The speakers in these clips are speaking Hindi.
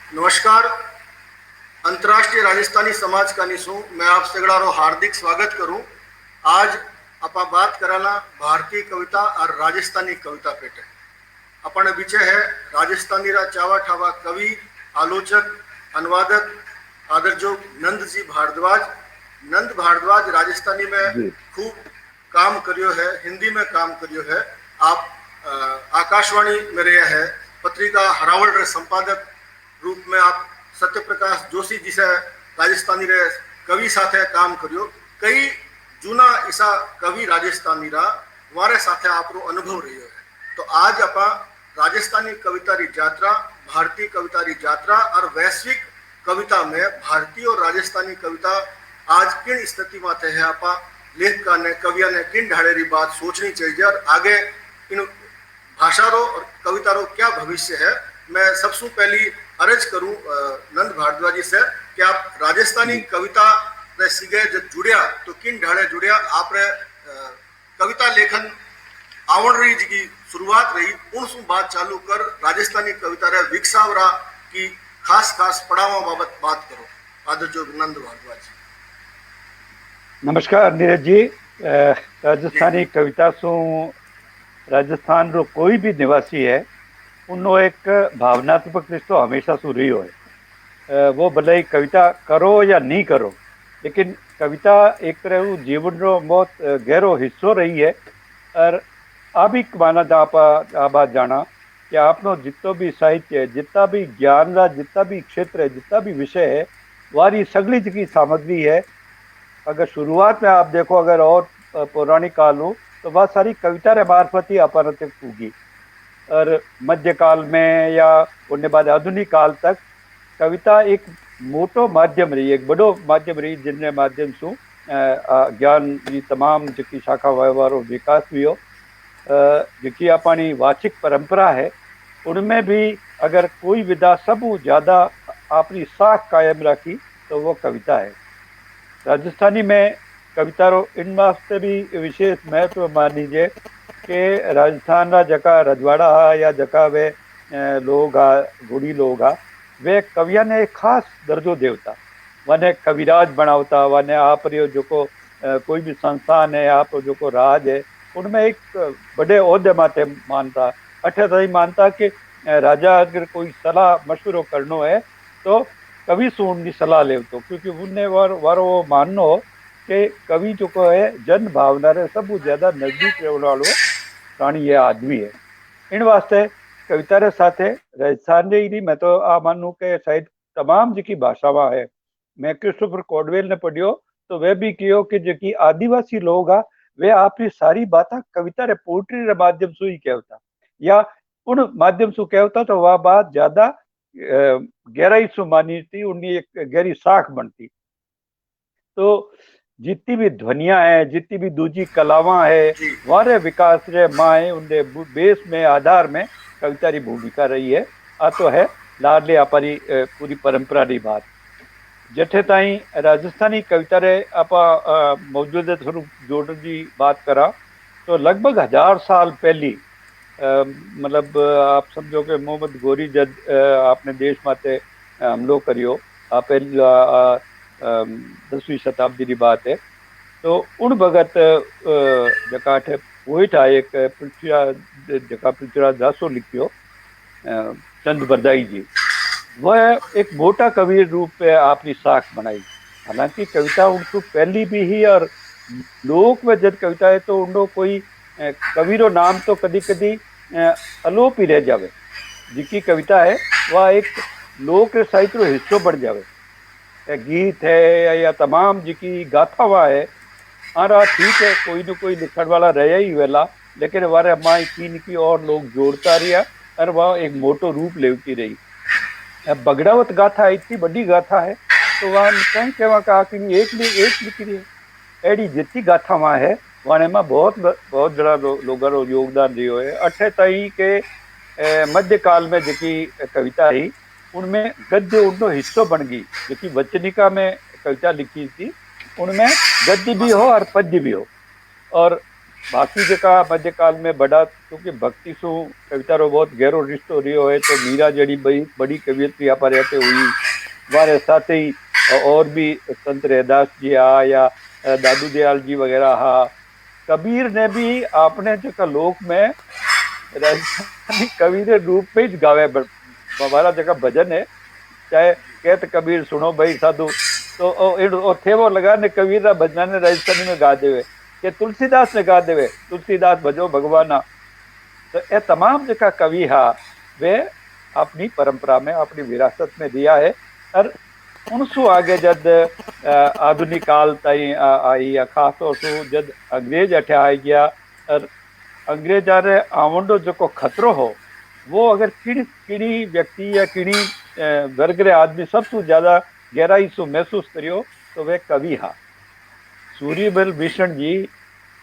नमस्कार। अंतर्राष्ट्रीय राजस्थानी समाज का निशु मैं आप सगड़ा हार्दिक स्वागत करूं। आज आप बात कराना भारतीय कविता और राजस्थानी कविता पेटे अपन विषय है राजस्थानी रा चावा ठावा कवि आलोचक अनुवादक आदरजो नंद जी भारद्वाज। नंद भारद्वाज राजस्थानी में जी खूब काम करियो है, हिंदी में काम करियो है। आप आकाशवाणी में रहे हैं, पत्रिका हरावल रे संपादक रूप में आप सत्य प्रकाश जोशी जी से राजस्थानी रे कवि साथे काम करियो। कई जूना ईसा कवि राजस्थानी रा वारे साथे आपरो अनुभव रहियो है। तो आज आप राजस्थानी कविता री यात्रा, भारतीय कविता री यात्रा और वैश्विक कविता में भारतीय और राजस्थानी कविता आज किन स्थिति माते है आप लेखका ने कविया ने किन ढाड़े री बात सोचनी चाहिए और आगे इन भाषा रो और कविता रो क्या भविष्य है। मैं सबसे पहली अर्ज करूं नंद भारद्वाज जी से कि आप राजस्थानी जी कविता रे सीगे जब जुड़िया तो किन ढाड़े जुड़िया आप रे कविता लेखन आवड़ रही जी की शुरुआत रही उन सु बात चालू कर राजस्थानी कविता रे विकसावरा की खास खास पड़ावा बाबत बात करो। आदर जो नंद भारद्वाज जी। नमस्कार नीरज जी। जी राजस्थानी कविता सु राजस्थान रो कोई भी निवासी है उनो एक भावनात्मक रिश्तो हमेशा सु रही है। वो भले ही कविता करो या नहीं करो, लेकिन कविता एक तरह वो जीवन रो बहुत गहरो हिस्सो रही है। और आप ही माना आप जाना कि आपनो जितो भी साहित्य है, जितना भी ज्ञान रा जितना भी क्षेत्र है, जितना भी विषय है, वारी सगली की सामग्री है। अगर शुरुआत में आप देखो, अगर और पौराणिक काल हो तो वह सारी कविता रे मार्फत ही अपन तक पूगी। और मध्यकाल में या उन्हें बाद आधुनिक काल तक कविता एक मोटो माध्यम रही, एक बड़ो माध्यम रही, जिनने माध्यम सु ज्ञान की तमाम जी शाखा वारो विकास हुई। जी अपनी वाचिक परंपरा है, उनमें भी अगर कोई विधा सब ज्यादा अपनी साख कायम रखी तो वो कविता है। राजस्थानी में कविता रो इन वास्ते भी विशेष महत्व मान लीजिए कि राजस्थान रा जका रजवाड़ा हा या जका वे लोग आ, गुड़ी लोग आ, वे कविया ने एक खास दर्जो देवता वने कविराज बनावता। वने आप रियो जो को कोई भी संस्थान है, आप जो को राज है, उनमें एक बड़े ओहदे माते मानता। अठे तई मानता कि राजा अगर कोई सलाह मशवरो करनो है तो कवि से उनकी सलाह ले, तो क्योंकि उन्हें वारो वो माननो कि कवि जो को है जन भावना रे सब ज्यादा नजदीक रहने वालो प्राणी ये आदमी है। इन वास्ते कविता रे साथे राजस्थान रे ही मैं तो आ मानू के शायद तमाम जी भाषावां है। मैं क्रिस्टोफर कॉडवेल ने पढ़ियो तो वे भी कियो कि जी आदिवासी लोग आ वे आपकी सारी बातें कविता रे पोइट्री रे माध्यम से ही कहता, या उन माध्यम से कहता तो वह बात ज्यादा गहराई से मानी थी, उनकी एक गहरी साख बनती। तो जितनी भी ध्वनिया है, जितनी भी दूजी कलावां है, जी वारे विकास रे माए उनके बेस में आधार में कविता री भूमिका रही है। आ तो है लाडले अपनी पूरी परंपरा री बात। जठे ताई राजस्थानी कविता रे आपा मौजूद थोड़ी जोड़न की बात करा तो लगभग 1000 साल पहली मतलब आप समझो कि मोहम्मद गोरी जद आपने देश माते हमलो करियो आप 10वीं शताब्दी की बात है। तो उन भगत जका अठे पोइट आहे एक पृथ्वीराज, जका पृथ्वीराज दासो लिखियो चंद बरदाई जी, वह एक मोटा कवि रूप में अपनी साख बनाई। हालांकि कविता उनको पहली भी ही, और लोक में जब कविता है तो उनको कोई कवि रो नाम तो कदी कदी अलोप ही रह जावे। जिकी कविता है वह एक लोक साहित्य रो हिस्सो बन जावे। गीत है या तमाम जी गाथावा है, हाँ ठीक है, कोई न कोई लिखण वाला रहे ही वेला, लेकिन वारे माई की की और लोग जोड़ता रहा और वह एक मोटो रूप लेती रही। अब बगड़ावत गाथा इतनी बड़ी गाथा है तो वह कहीं कहवा कहा कि एक लिखी रही है। एडी जितनी गाथा वहाँ है वाने में बहुत बहुत बड़ा लोगों रो योगदान दियो है। अठे तई के मध्यकाल में जी कविता ही उनमें गद्य उनको हिस्सों बन गई। जो वचनिका में कविता लिखी थी उनमें गद्य भी हो और पद्य भी हो। और बाकी जका मध्यकाल में बड़ा क्योंकि भक्ति सु कविता रो बहुत गहरो रिश्तो रियो है, तो मीरा जड़ी बड़ी बड़ी कवियत्री आप रहते हुई हमारे साथ ही और भी संत रैदास जी आ या दादू दयाल जी वगैरह हा। कबीर ने भी आपने जका लोक में राजस्थानी कवि के रूप में ही गावे। हमारा जगह भजन है, चाहे कहत कबीर सुनो भाई साधु, तो ओ थे वो लगा ने कबीर रा भजना ने राजस्थानी में गा देवे, के तुलसीदास ने गा देवे, तुलसीदास भजो भगवाना। तो ये तमाम जका कवि हा वे अपनी परंपरा में अपनी विरासत में दिया है। और उनसु आगे जद आधुनिक काल ताई आई या खास तौर से जद अंग्रेज अठे आई गया, और अंग्रेजा रे आवंडो जो खतरो हो वो अगर किड़ी किड़ी व्यक्ति या किड़ी वर्ग रे आदमी सबसे ज्यादा गहराई सु महसूस करियो तो वे कवि हा। सूर्यबल भीषण जी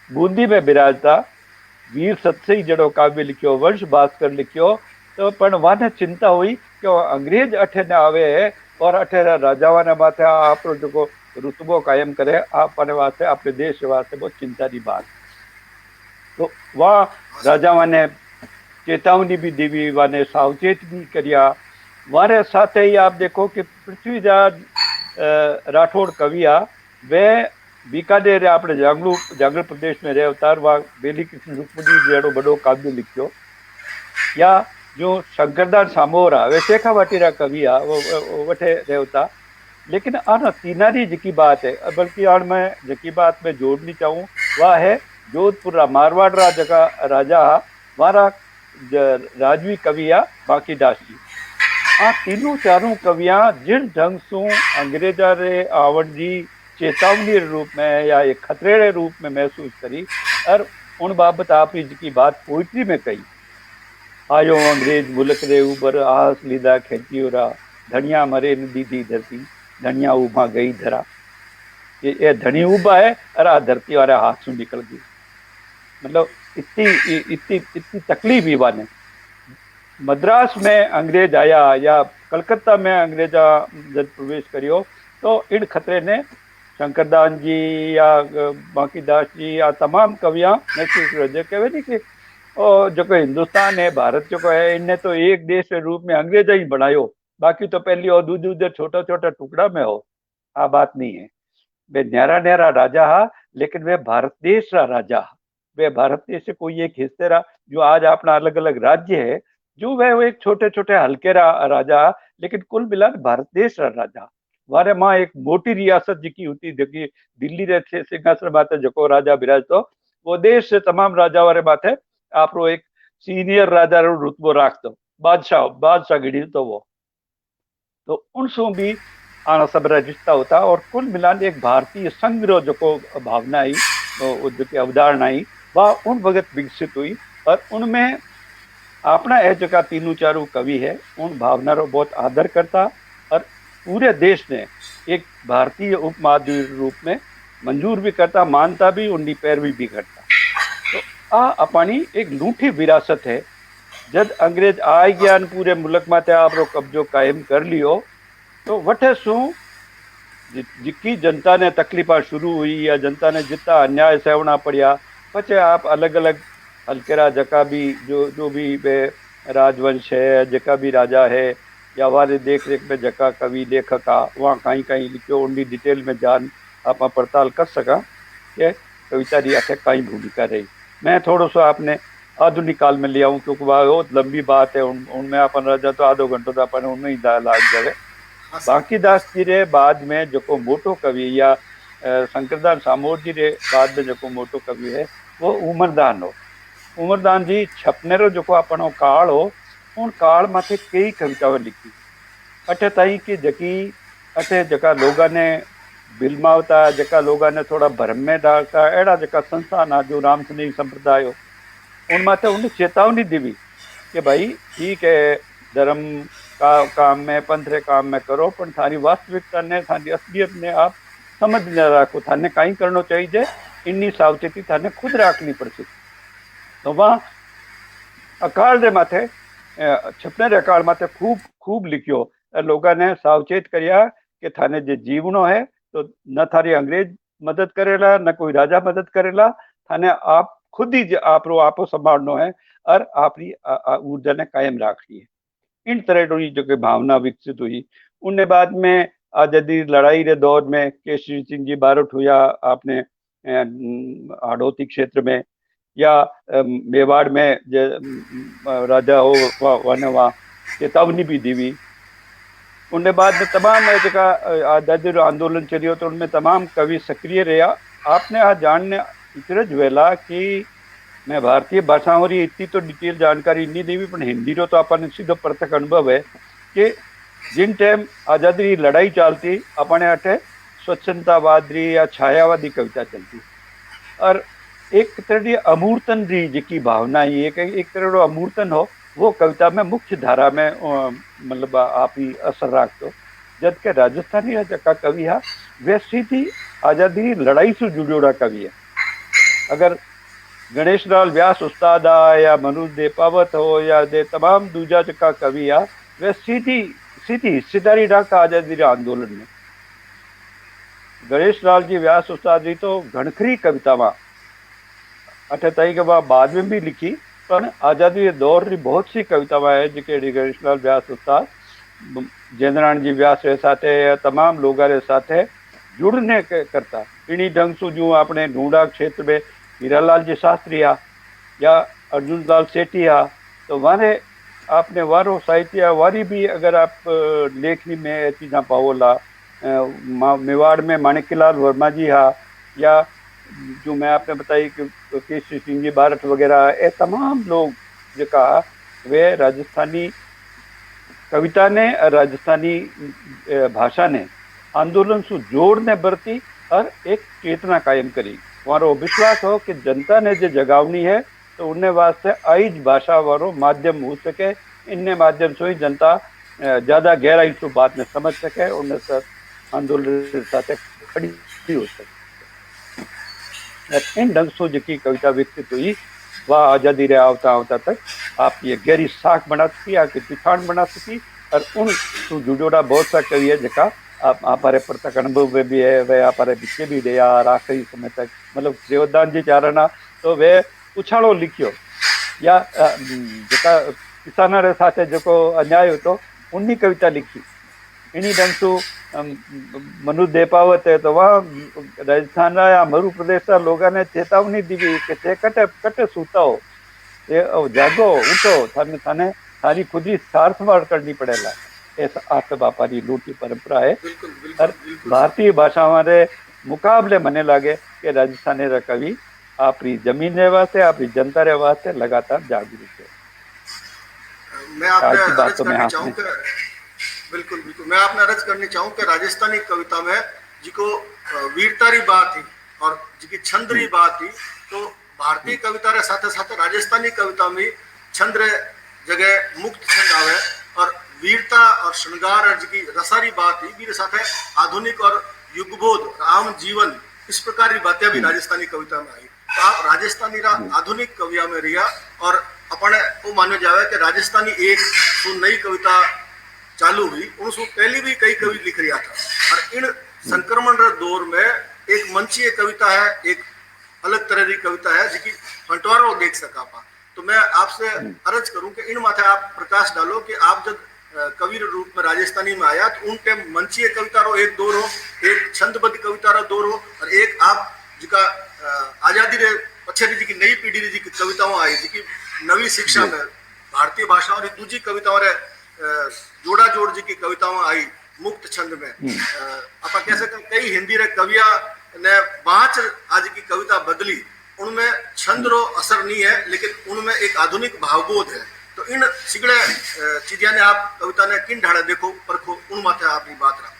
बूंदी में बिराजता, वीर सत्सई जड़ो काव्य लिखियो, वंश भास्कर लिखियो, तो पण वाने चिंता हुई कि अंग्रेज अठे ने आवे और अठे राजावा ने माथे आप जो रुतबो कायम करे आपने वास्ते अपने देश वास्ते बहुत चिंता की बात। तो वह राजावा ने चेतावनी भी दी, वाने सावचेत भी करिया। वारे साथ ही आप देखो कि पृथ्वीराज राठौड़ कविया वे बीकानेर अपने जांगल प्रदेश में रहे अवतार वहाँ बेली कृष्ण रुक्मणी जड़ो बड़ो काव्य लिखियो। या जो शंकरदास सामोरा वे शेखावाटी रा कवि आ वो वठे रहता। लेकिन आना तीनारी जिकी बात है, बल्कि आन मैं जिकी बात में जोड़नी चाहूँ वह है जोधपुर रा मारवाड़ रा जगह राजा वारा राजवी कविया बाकी दास जी। आ तीनों चारों कविया जिन ढंग सु अंग्रेजा रे आवण जी चेतावनी रूप में या एक खतरे रे रूप में महसूस करी, और उन बाबत आप की बात पोइट्री में कही। आयो अंग्रेज मुल्क रे ऊपर आस लीदा खेतियोरा, धनिया मरे न दीदी धरती, धनिया उभा गई धरा। ये धनी उभा है और आ धरती वाले हाथ से निकल गई। मतलब इतनी इतनी इतनी तकलीफ ही वाने। मद्रास में अंग्रेज आया या कलकत्ता में अंग्रेजा जब प्रवेश करियो तो इन खतरे ने शंकरदास जी या बाकी दास जी या तमाम कवियां महसूस कर कहे नहीं कि जो हिंदुस्तान है भारत जो है इनने तो एक देश के रूप में अंग्रेजा ही बनायो, बाकी तो पहली और दूध उधर छोटा छोटा टुकड़ा में हो। आ बात नहीं है। वे न्यारा न्यारा राजा हा, लेकिन वे भारत देश रा राजा हा। वे भारत देश से कोई एक हिस्से रा जो आज अपना अलग अलग राज्य है, जो वह एक छोटे छोटे हल्के रा राजा, लेकिन कुल मिलाकर भारत देश रा राजा। वारे माँ एक मोटी रियासत जिकी होती जबकि दिल्ली रे थे सिंहासन माथे जको राजा बिराज तो वो देश से तमाम राजा वारे माथे आप एक सीनियर राजा रो रुतबो राख दो, बादशाह बादशाह गिड़ी तो वो तो उनसों भी आना सब रिश्ता होता। और कुल मिलान एक भारतीय संग्रह जो भावना आई जो अवधारणा आई वह उन वक्त विकसित हुई, और उनमें अपना यह जगह तीनों चारों कवि है उन भावना रो बहुत आदर करता, और पूरे देश ने एक भारतीय उपमहाद्वीप रूप में मंजूर भी करता, मानता भी, उनकी पैरवी भी करता। तो आ अपनी एक लूठी विरासत है। जब अंग्रेज आ गया पूरे मुल्क माते आप रो कब्जो कायम कर लियो तो वठे सु जिकी जनता ने तकलीफा शुरू हुई या जनता ने जितना अन्याय सहना पड़िया, पचे आप अलग अलग हल्केरा जका भी जो भी वे राजवंश है जका भी राजा है या हमारे देख रेख में जका कवि लेखक आ वहाँ कहीं कहीं लिखो उनकी डिटेल में जान आप पड़ताल कर सका कि कविता री आखे कहीं भूमिका रही। मैं थोड़ा सा आपने आधुनिक काल में ले आऊँ क्योंकि वह बहुत लंबी बात है, उनमें अपन राजा तो आधो घंटो तो अपन उनमें ही लाग जाए। बाकी दास जी रे बाद में जो मोटो कवि या शंकरदास सामोर जी रे बाद में जो मोटो कवि है वो उमरदान हो। उमरदान जी छपनेरो जो अपनो काल हो उन काल माथे कई कविताएं लिखी अठे ताई की जकी अठे जका लोगा ने बिलमावता जका लोगा ने थोड़ा भरम में डालता एड़ा जका संस्थान आ जो रामसनेही संप्रदाय हो उन माथे उन्हें चेतावनी दी कि भाई ठीक है धर्म का काम में पंथ रे काम में करो पर थारी वास्तविकता ने थारी असलियत ने आप समझ न रखो, थाने कहीं करना चाहिए इन्नी सावचेती थाने खुद रखनी पड़ती। तो वहाँ अकाल रे माथे छपने रे अकाल माथे खूब खूब लिखियो लोगों ने सावचेत करिया कि थाने जे जीवनो है तो न थारी अंग्रेज मदद करेला न कोई राजा मदद करेला, थाने आप खुद ही आपो संभालनो है और आपरी ऊर्जा ने कायम राखनी है। इन तरह री जो भावना विकसित हुई। उनने बाद में आजादी लड़ाई रे दौर में केसरी सिंह जी बारोट हुआ आपने हाड़ौती क्षेत्र में, या मेवाड़ में राजा हो वहाँ चेतावनी भी दी हुई। उनके बाद में तमाम आजादी आंदोलन चलियो तो उनमें तमाम कवि सक्रिय रहा। आपने आज जानने इतरज वेला कि मैं भारतीय भाषाओं री इतनी तो डिटेल जानकारी नहीं दी, पर हिंदी रो तो अपन सीधो प्रत्यक्ष अनुभव है कि जिन टाइम आजादी की लड़ाई चलती अपने अठे स्वच्छंदतावादी या छायावादी कविता चलती, और एक तरह की अमूर्तन री जिकी भावना ही एक तरह अमूर्तन हो वो कविता में मुख्य धारा में मतलब आप ही असर राखतो। जबकि राजस्थानी जका कवि है वे सीधी आजादी लड़ाई से जुड़ोड़ा कवि है। अगर गणेश लाल व्यास उस्ताद आ या मनोज देपावत हो या दे तमाम दूजा जका कवि आ वे सीधी हिस्सेदारी रखा आजादी आंदोलन में। गणेश लाल जी व्यास उस्ताद जी तो घणखरी कविता अठे ताई के बाद में भी लिखी, पर आजादी के दौर की बहुत सी कविताएं है जिके गणेश लाल व्यास उस्ताद जेंद्राण जी व्यास रे साथे या तमाम लोगा रे साथे जुड़ने करता। इन्हीं ढंग से जो अपने ढूंढा क्षेत्र में हीरालाल जी शास्त्री आ या अर्जुन लाल सेठी आ, तो वारे आपने वारो साहित्य वारी भी अगर आप लेखनी में चीज़ा पाओला। मेवाड़ में माणिक्यलाल वर्मा जी हा, या जो मैं आपने बताई कि केसरी सिंह जी बारठ वगैरह, ये तमाम लोग जका वे राजस्थानी कविता ने राजस्थानी भाषा ने आंदोलन से जोड़ने बरती और एक चेतना कायम करी। वारो विश्वास हो कि जनता ने जो जगावनी है तो उन्हें वास्ते आइज भाषा वारो माध्यम हो सके, इनने माध्यम से ही जनता ज्यादा गहराई से बात में समझ सके, उन्हें साथ आंदोलन साथ खड़ी हो सके। इन ढंग से जी कविता विकसित हुई वह आजादी रे आवता आवता तक आप ये गहरी साख बना सकी, आपकी पिछाण बना सकी। और उन जुड़ोड़ा बहुत सा कवि है जका आप हमारे प्रत्यक्ष अनुभव में भी है, वे हमारे पीछे भी रहा और आखिरी समय तक मतलब देवदान जी चारणा तो वे उछाड़ो लिखियो, या जका किसाना रे साथे जो अन्याय हो तो उन्नी कविता लिखी। इन्हीं ढंग से मनु देपावत है तो वहाँ राजस्थान या मरु प्रदेश लोगों ने चेतावनी दी कि ते कटे सूता हो, जागो उठो, थाने थाने थारी खुद ही सार संभाल करनी पड़ेगा। ऐसा आत व्यापारी लूटी परंपरा है। और भारतीय भाषा हमारे मुकाबले मने लगे कि राजस्थानी रा कवि आपरी जमीन रे वास्ते आपरी जनता रे वास्ते लगातार जागरूक है। मैं आपने बात तो मैं चाहूँगा बिल्कुल मैं आपने अर्ज करनी चाहूँ कि राजस्थानी कविता में जिको वीरता री बात थी और जिकी छंद री बात थी, तो भारतीय कविता रे साथे साथे राजस्थानी कविता में छंद रे जगह मुक्त छंद आवे और वीरता और श्रृंगार और जिकी रसारी बात थी वीर साथे आधुनिक और युगबोध आम जीवन इस प्रकार की बातें भी राजस्थानी कविता में आई। तो आप राजस्थानी रा आधुनिक कविया में रिया और अपने वो माने जावे कि राजस्थानी एक नई कविता चालू हुई, उनसे पहले भी कई कवि लिख रहा था। और इन संक्रमण दौर में एक मंचीय कविता है, एक अलग तरह की कविता है जिकी फंटवारो देख सका पा। तो मैं आपसे अर्ज करूं कि इन माथे आप प्रकाश डालो कि आप जब कवि रूप में राजस्थानी में आया तो उन टाइम मंचीय कविता रो एक दौर हो, एक छंदबद्ध कविता रो दौर हो, और एक आप जिका आजादी रे पछेरी जी की नई पीढ़ी री जी कविताओं आई जिकी नवी शिक्षा में भारतीय भाषा और दूसरी कविताओं रे जोड़ा जोड़ जी की कविताओं आई मुक्त छंद में। आप कह सकते कई हिंदी रे कविया ने बाँच आज की कविता बदली, उनमें छंद रो असर नहीं है लेकिन उनमें एक आधुनिक भावबोध है। तो इन सिगड़े चीज़ें ने आप कविता ने किन ढाड़े देखो परखो उन माथे अपनी बात रखो।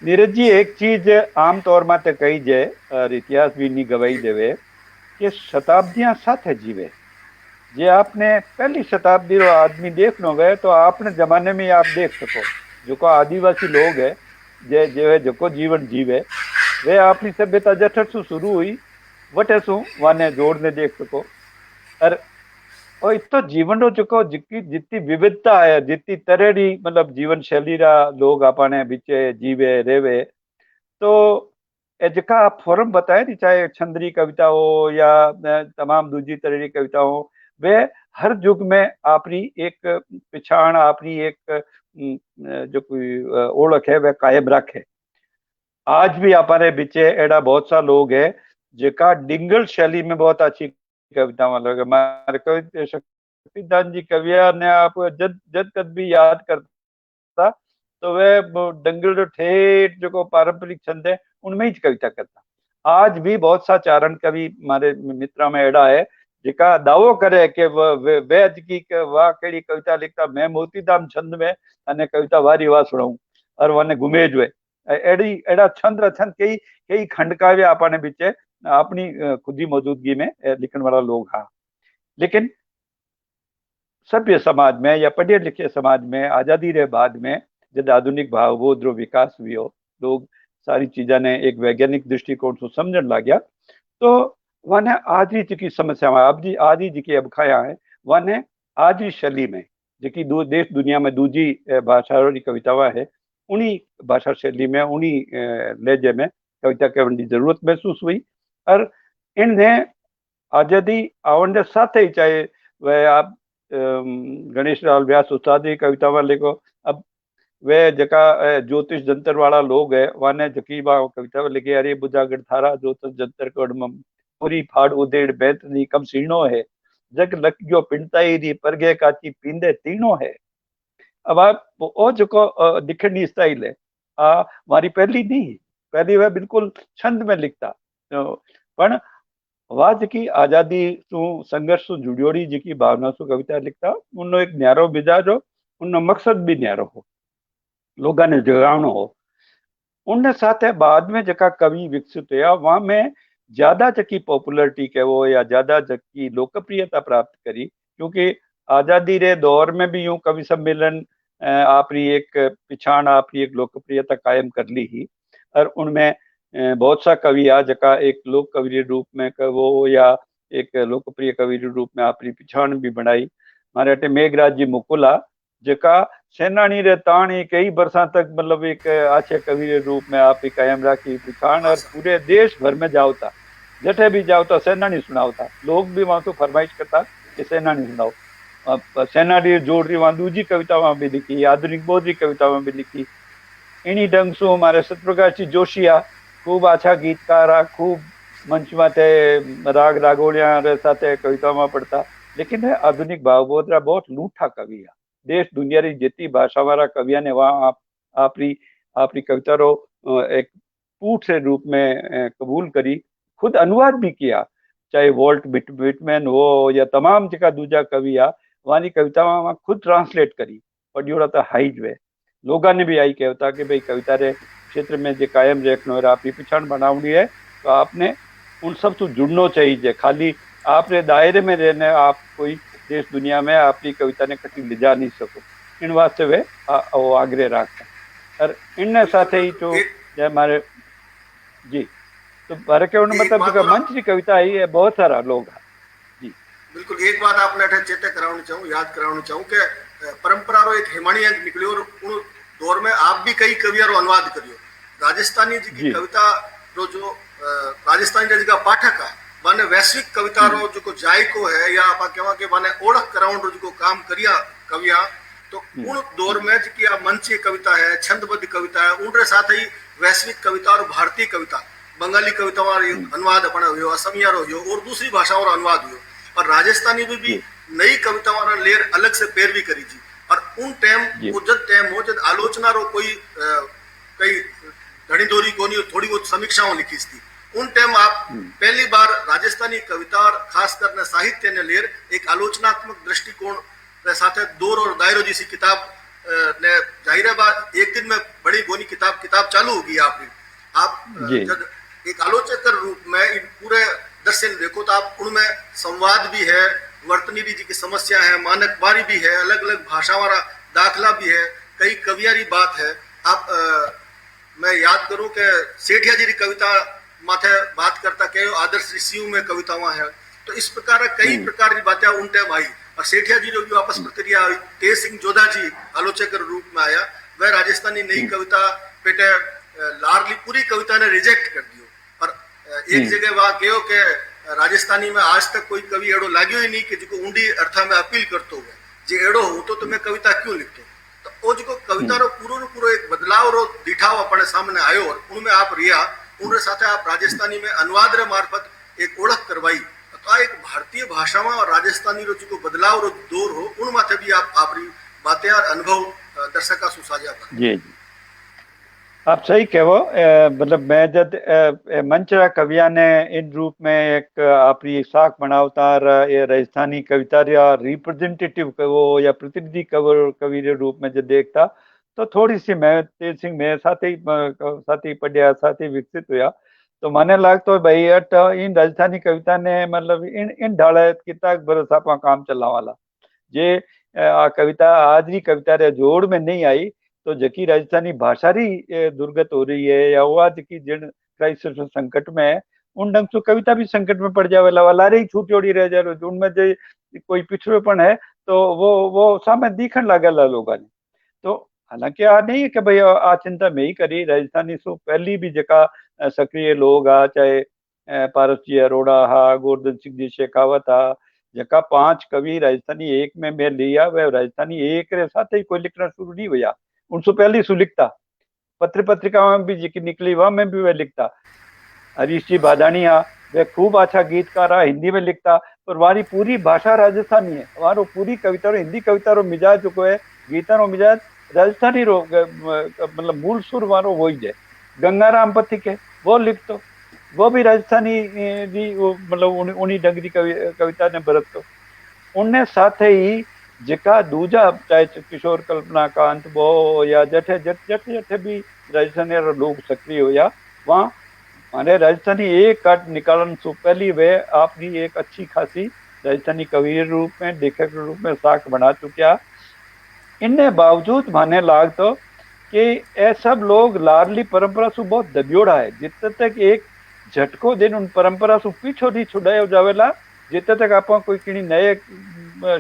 नीरज जी एक चीज आम तौर माते कही जाए और इतिहास भी नहीं गवाही देवे कि शताब्दियां साथ जीवे। जे आपने पहली शताब्दी रो आदमी देख लो गए तो आपने जमाने में आप देख सको जो आदिवासी लोग है जो जीवन जीवे वे अपनी सभ्यता जठर से शुरू हुई वटे सु वाने जोड़ने देख सको। और इतो जीवन रो जो जितनी विविधता है जितनी तरह री मतलब जीवन शैली रा लोग अपने बिचे जीवे रेवे, तो जेका आप फॉर्म बताए थी, चाहे छंदरी कविता हो या तमाम दूजी तरह की कविता हो, वे हर युग में आपरी एक पिछाण, आपरी एक जो कोई ओळख है वह कायम रखे। आज भी हमारे बीचे एड़ा बहुत सा लोग है जेका डिंगल शैली में बहुत अच्छी कविता मतलब हमारे कवि शक्तिदान जी कविया ने आप जद जद कद भी याद करता तो वह डंगल जो ठेठ जो पारंपरिक छंद है उनमें ही कविता करता। आज भी बहुत सा चारण कवि हमारे मित्रा में एड़ा है जेका दावो करे कि वे की वाह केड़ी कविता लिखता, मैं मोतीधाम छंद में अने कविता वारी वाह सुनाऊं और वने घूमे जो एड़ी एड़ा छंद रचन कई कई खंड काव्य आपने बीचे अपनी खुदी मौजूदगी में लिखने वाला लोग हाँ। लेकिन सभ्य समाज में या पढ़े लिखे समाज में आजादी रे बाद में जब आधुनिक भावबोध रो विकास हुई हो, लोग सारी चीजा ने एक वैज्ञानिक दृष्टिकोण से समझने लग गया, तो वने आज ही जी समस्या आप जी आज ही जी अबखाया है वने आज ही शैली में जी देश दुनिया में दूजी भाषा की कवितावां है उन्हीं भाषा शैली में उन्हीं लहजे में कविता कहने की जरूरत महसूस हुई। और इन्हें आजादी आवन साथ ही चाहे वह आप गणेश लाल व्यास उस्ताद की कवितावां लिखो, अब वे जका ज्योतिष जंतर वाला लोग है वाने जकी कविता लिखे अरे बुजागढ़ थारा ज्योतिष जंतर कोडम पूरी फाड़ उदेड़ बैत नी कब सीणो है जग लक्यो पिंटाई री परगे काची पींदे तीणो है। अब आप वो जो दिखनी स्टाइल है हमारी पहली नहीं, पहली वह बिल्कुल छंद में लिखता पण वाह जी आजादी सु संघर्ष सु जुड़ियोड़ी जी भावना सु कविता लिखता उन एक न्यारो मिजाज हो, उन मकसद भी न्यारो हो, लोगों ने जगावनो हो। उन साथ बाद में जका कवि विकसित हुआ वहां में ज्यादा जकी पॉपुलरिटी के वो या ज्यादा जकी लोकप्रियता प्राप्त करी, क्योंकि आजादी रे दौर में भी यूं कवि सम्मेलन आपरी एक पिछाण आपरी एक लोकप्रियता कायम कर ली ही। और उनमें बहुत सा कवि आ जका एक लोक कवि के रूप में वो या एक लोकप्रिय कवि के रूप में आपरी पिछाण भी बनाई। हमारे अटे मेघराज जी मुकुला जका सेनानी रे ताणी कई बरसा तक मतलब एक अच्छे कवि के रूप में आप ही कायम राखी पिछाण और पूरे देश भर में जाओता, जठे भी जाओता सेनानी सुनावता, लोग भी वहां तो फरमाइश करता कि सेनानी सुनाओ। सेनानी जोड़ रही वहां दूजी कवितावां भी लिखी, आधुनिक बोधी कवितावां भी लिखी। इन्हीं ढंग से हमारे सत्यप्रकाश जी जोशी आ खूब अच्छा गीतकार आ, खूब मंच माथे राग रागोलिया साथे कवितावां पढ़ता, लेकिन आधुनिक भावबोध रा बहुत लूठा कवि है। देश दुनिया री जितनी भाषा वाला कविया ने वहां आपरी आपरी कविता रो एक पूठ से रूप में कबूल करी, खुद अनुवाद भी किया, चाहे वॉल्ट विटमैन हो या तमाम जगह दूजा कवि आ वहां कवितावां खुद ट्रांसलेट करी पढ़ियोड़ा तो हाइज वे लोगों ने भी आई कहता कि भाई कविता रे क्षेत्र में जो कायम रखना है आपकी पिछाण बनावनी है तो आपने उन सब से जुड़ना चाहिए, खाली आपने दायरे में रहने आप कोई देश दुनिया में अपनी कविता ने कटी ले जा नहीं सको, इन वास्ते वे वो आग्रह रखता। और इन साथ ही तो हमारे जी तो बारे के मतलब जो मंच की कविता आई है बहुत सारा लोग जी बिल्कुल। एक बात आपने चेते करानी चाहूँ, याद करानी चाहूँ कि परंपरा रो एक हिमाणी अंक निकलियो और उन दौर में आप भी कई कविया रो अनुवाद करियो। राजस्थानी जी की कविता रो जो राजस्थानी जी का पाठक है माने वैश्विक कविता रो जो जायको है या आप कहवा के माने ओळख कराउंड रो जो काम करिया कविया, तो उन दौर में जी आप मंची कविता है, छंदबद्ध कविता है, उनके साथ ही वैश्विक कविता और भारतीय कविता बंगाली कविताओं अनुवाद अपना हुयो, असमिया रो हुयो और दूसरी भाषाओं रो अनुवाद हुयो। और राजस्थानी में भी नई कविताओं रा लेर अलग से पैरवी करी जी। और उन टाइम वो जब टाइम हो जब आलोचना रो कोई कई घड़ी दोरी कोनी थोड़ी बहुत समीक्षाओं लिखी थी, उन टाइम आप पहली बार राजस्थानी कविता और खासकर ने साहित्य ने लेर एक आलोचनात्मक दृष्टिकोण के साथ दौर और दायरो जैसी किताब ने जाहिर बात एक दिन में बड़ी बोनी किताब चालू होगी आप जब एक आलोचक रूप में इन पूरे दर्शन देखो तो आप उनमें संवाद भी है, वर्तनी जी की समस्या है, मानकबारी भी है, अलग अलग भाषा वाला दाखला भी है, कई कवियारी बात है। आप मैं याद करूं कि सेठिया जी की कविता माथे बात करता के आदर्श ऋषियों में कवितावां है, तो इस प्रकार कई प्रकार की बातें उन टाइम आई। और सेठिया जी जो वापस प्रक्रिया आई, तेज सिंह जोधा जी आलोचक रूप में आया, वह राजस्थानी नई कविता पेटे लारली पूरी कविता ने रिजेक्ट कर दियो एक जगह वहां कहो के राजस्थानी में आज तक कोई कवि एड़ो लाग्यो ही नहीं कि जो ऊंडी अर्था में अपील करतो हो जे एड़ो हो तो मैं कविता क्यों लिखतो। तो वो जो कविता रो पूरो एक बदलाव रो दिठाव अपने सामने आयो और उनमें आप रिया उनके साथ आप राजस्थानी में अनुवाद रे मार्फत एक ओळख करवाई। तो एक भारतीय भाषा में और राजस्थानी रो जो बदलाव रो दौर हो उन माथे भी आप आपरी बातें और अनुभव दर्शका सु साझा कर। जी जी आप सही कहो। मतलब मैं जब मंचरा कविया ने इन रूप में एक आपरी साख बनावता ये राजस्थानी कविता या रिप्रेजेंटेटिव कवो या प्रतिनिधि कवि के रूप में जो देखता तो थोड़ी सी मैं तेज सिंह में साथ ही पढ़िया साथ ही विकसित हुआ तो माने लगता है भाई अट इन राजस्थानी कविता ने मतलब इन ढाले किताब बरस आप काम चलने वाला जे आ कविता आज की कविता रे जोड़ में नहीं आई तो जकी राजस्थानी भाषा री दुर्गत हो रही है या वो जकी जिन क्राइसिस संकट में है उन ढंग से कविता भी संकट में पड़ जावे लारे ही छूट जोड़ी रह जा रही उनमें जो कोई पिछड़ेपन है तो वो सामने दिखन लागेला लोगों ने। तो हालांकि आ नहीं है कि भाई आ चिंता में ही करी राजस्थानी सु पहली भी जका सक्रिय लोग आ चाहे पारस जी अरोड़ा हा गोवर्धन सिंह जी शेखावत हा जका 5 कवि राजस्थानी एक में मैं लिया वह राजस्थानी एक रे साथ ही कोई लिखना शुरू नहीं हुआ उनसे पहले सु लिखता पत्र पत्रिका में भी जी निकली वह में भी वह लिखता। हरीश जी बादानिया वे खूब अच्छा गीतकार है हिंदी में लिखता पर वारी पूरी भाषा राजस्थानी है वारो पूरी कविता रो हिंदी कविता रो मिजाज जो है गीता रो मिजाज राजस्थानी रो मतलब मूल सुर वारो वही है। गंगाराम पथिक है वो लिखतो वो भी राजस्थानी जी मतलब उन्हीं ढंग की कविता ने बरत तो उनने साथ ही जिका दूजा चाहे किशोर कल्पना कांत बो या जठे जठे जठे भी राजस्थानी लोग सक्रिय हुआ वहाँ माने राजस्थानी एक काट निकालन से पहली वे आपकी एक अच्छी खासी राजस्थानी कवि के रूप में लेखक के रूप में साख बना चुका। इनने बावजूद माने लाग तो कि ये सब लोग लाडली परंपरा से बहुत दबियोड़ा है जितने तक एक झटको दिन उन परंपरा से पीछो नहीं छुड़ाया जावेला जितने तक आप कोई किसी नए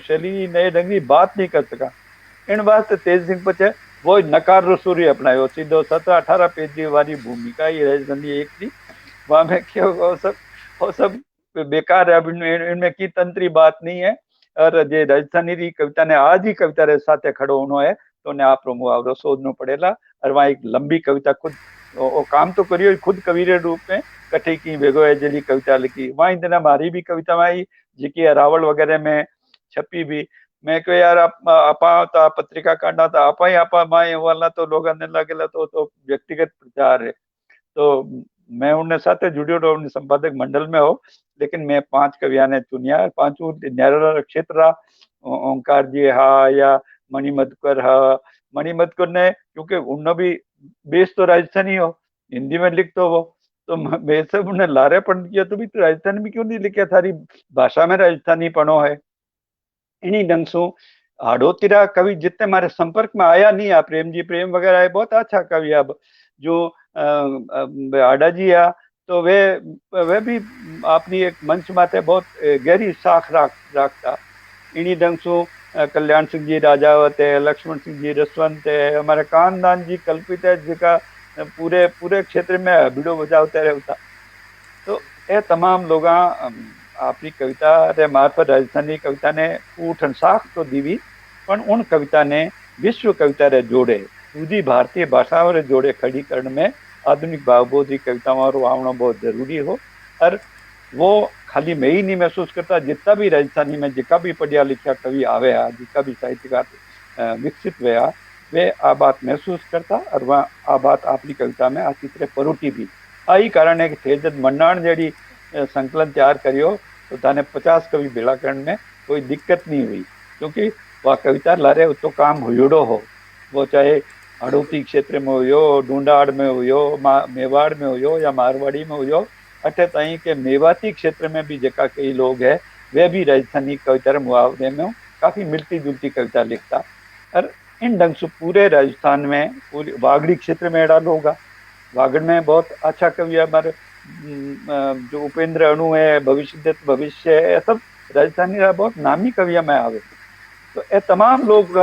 शैली नए ढंग की बात नहीं कर सका। इन वास्ते तेज सिंह पचे वो नकार रसूरी अपनायो सीधो 17-18 पेज वाली भूमिका ही राजधानी एक थी वहां में क्यों वो सब बेकार है इनमें की तंत्री बात नहीं है और जे राजस्थानी री कविता ने आज ही कविता रे साथे खड़ो होनो है तो ने आप मुहावरो सोचनो पड़ेला और वहां एक लंबी कविता खुद वो काम तो करियो खुद कवि रे रूप में कठे की भेगो है जली कविता लिखी वहां दिन हमारी भी कविता आई जी रावल वगैरह में छपी भी मैं क्यों यार आपा था पत्रिका काढ़ना था आपा ही आपा माए वाला तो लोग आने लगेला तो व्यक्तिगत प्रचार है तो मैं उनने साथ जुड़ियो रहो उन संपादक मंडल में हो लेकिन मैं 5 कविया ने चुनिया 5 न्यारा क्षेत्र ओंकार जी हा या मणिमधुकर हा मणिमधुकर ने क्योंकि उनने भी बेस तो राजस्थानी हो हिंदी में लिख तो वो तो मैं सब उन्हें लारे पढ़ किया तो भी तो राजस्थानी में क्यों नहीं लिखा थारी भाषा में राजस्थानी पढ़ो है। इन्हीं ढंग से हाड़ोतीरा कवि जितने हमारे संपर्क में आया नहीं है प्रेम जी प्रेम वगैरह है बहुत अच्छा कवि अब जो आडा जी आ तो वे भी अपनी एक मंच माथे बहुत गहरी साख रखता। इन्हीं ढंग से कल्याण सिंह जी राजावत है लक्ष्मण सिंह जी रसवंत है हमारे कानदान जी कल्पित है जिका पूरे पूरे क्षेत्र में भिड़ो बजावते रहता तो ये तमाम लोग आपकी कविता रे मार्फत राजस्थानी कविता ने उठन साख तो दीवी पर उन कविता ने विश्व कविता रे जोड़े दूसरी भारतीय भाषाओं रे जोड़े खड़ी करने में आधुनिक भावबोध की कविताओं रो आवना बहुत जरूरी हो और वो खाली मैं ही नहीं महसूस करता जितना भी राजस्थानी में जिका भी पढ़िया लिखा कवि आवे जिका भी साहित्यकार विकसित हुआ वे आ बात महसूस करता और वह आ बात अपनी कविता में अच्छी तरह परोटी भी आई कारण है कि थे जब मन्नाण जड़ी संकलन तैयार करियो तो ताने 50 कवि भेड़ा करने में कोई दिक्कत नहीं हुई क्योंकि वह कविता लारे तो काम हुयोड़ो हो वो चाहे हड़ौती क्षेत्र में हुयो ढूंढाड़ में हुयो मेवाड़ में हुयो या मारवाड़ी में हुयो अठे ताई के मेवाती क्षेत्र में भी जका कई लोग है वे भी राजस्थानी कविता मुहावरे में काफी मिलती जुलती कविता लिखता और इन ढंग से पूरे राजस्थान में पूरी वागड़ी क्षेत्र में एड़ा लोग वागड़ में बहुत अच्छा कवि है हमारे जो उपेंद्र अणु है भविष्य है सब राजस्थानी बहुत नामी कविया में आवे तो ये तमाम लोग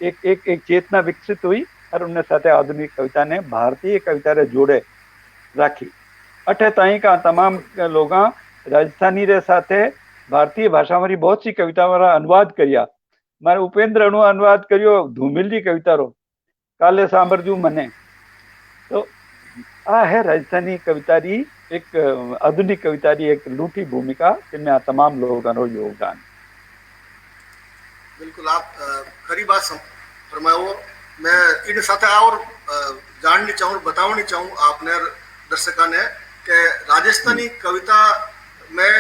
एक चेतना विकसित हुई और उनके साथ आधुनिक कविता ने भारतीय कविता रे जोड़े राखी अठे ताई का तमाम लोग राजस्थानी रे साथे भारतीय भाषा में बहुत सी कविता मारा अनुवाद करिया। मारे उपेंद्र अणु अनुवाद करियो धूमिल जी कविता रो, काले सांभरजू मने। तो आ है राजस्थानी कविता री एक आधुनिक कविता री एक लूठी भूमिका जिनमें आ तमाम लोगों का योगदान। बिल्कुल आप खरी बात फरमायो। मैं इन साथ और जाननी चाहूँ, बतावनी चाहूँ आपने दर्शकों ने कि राजस्थानी कविता में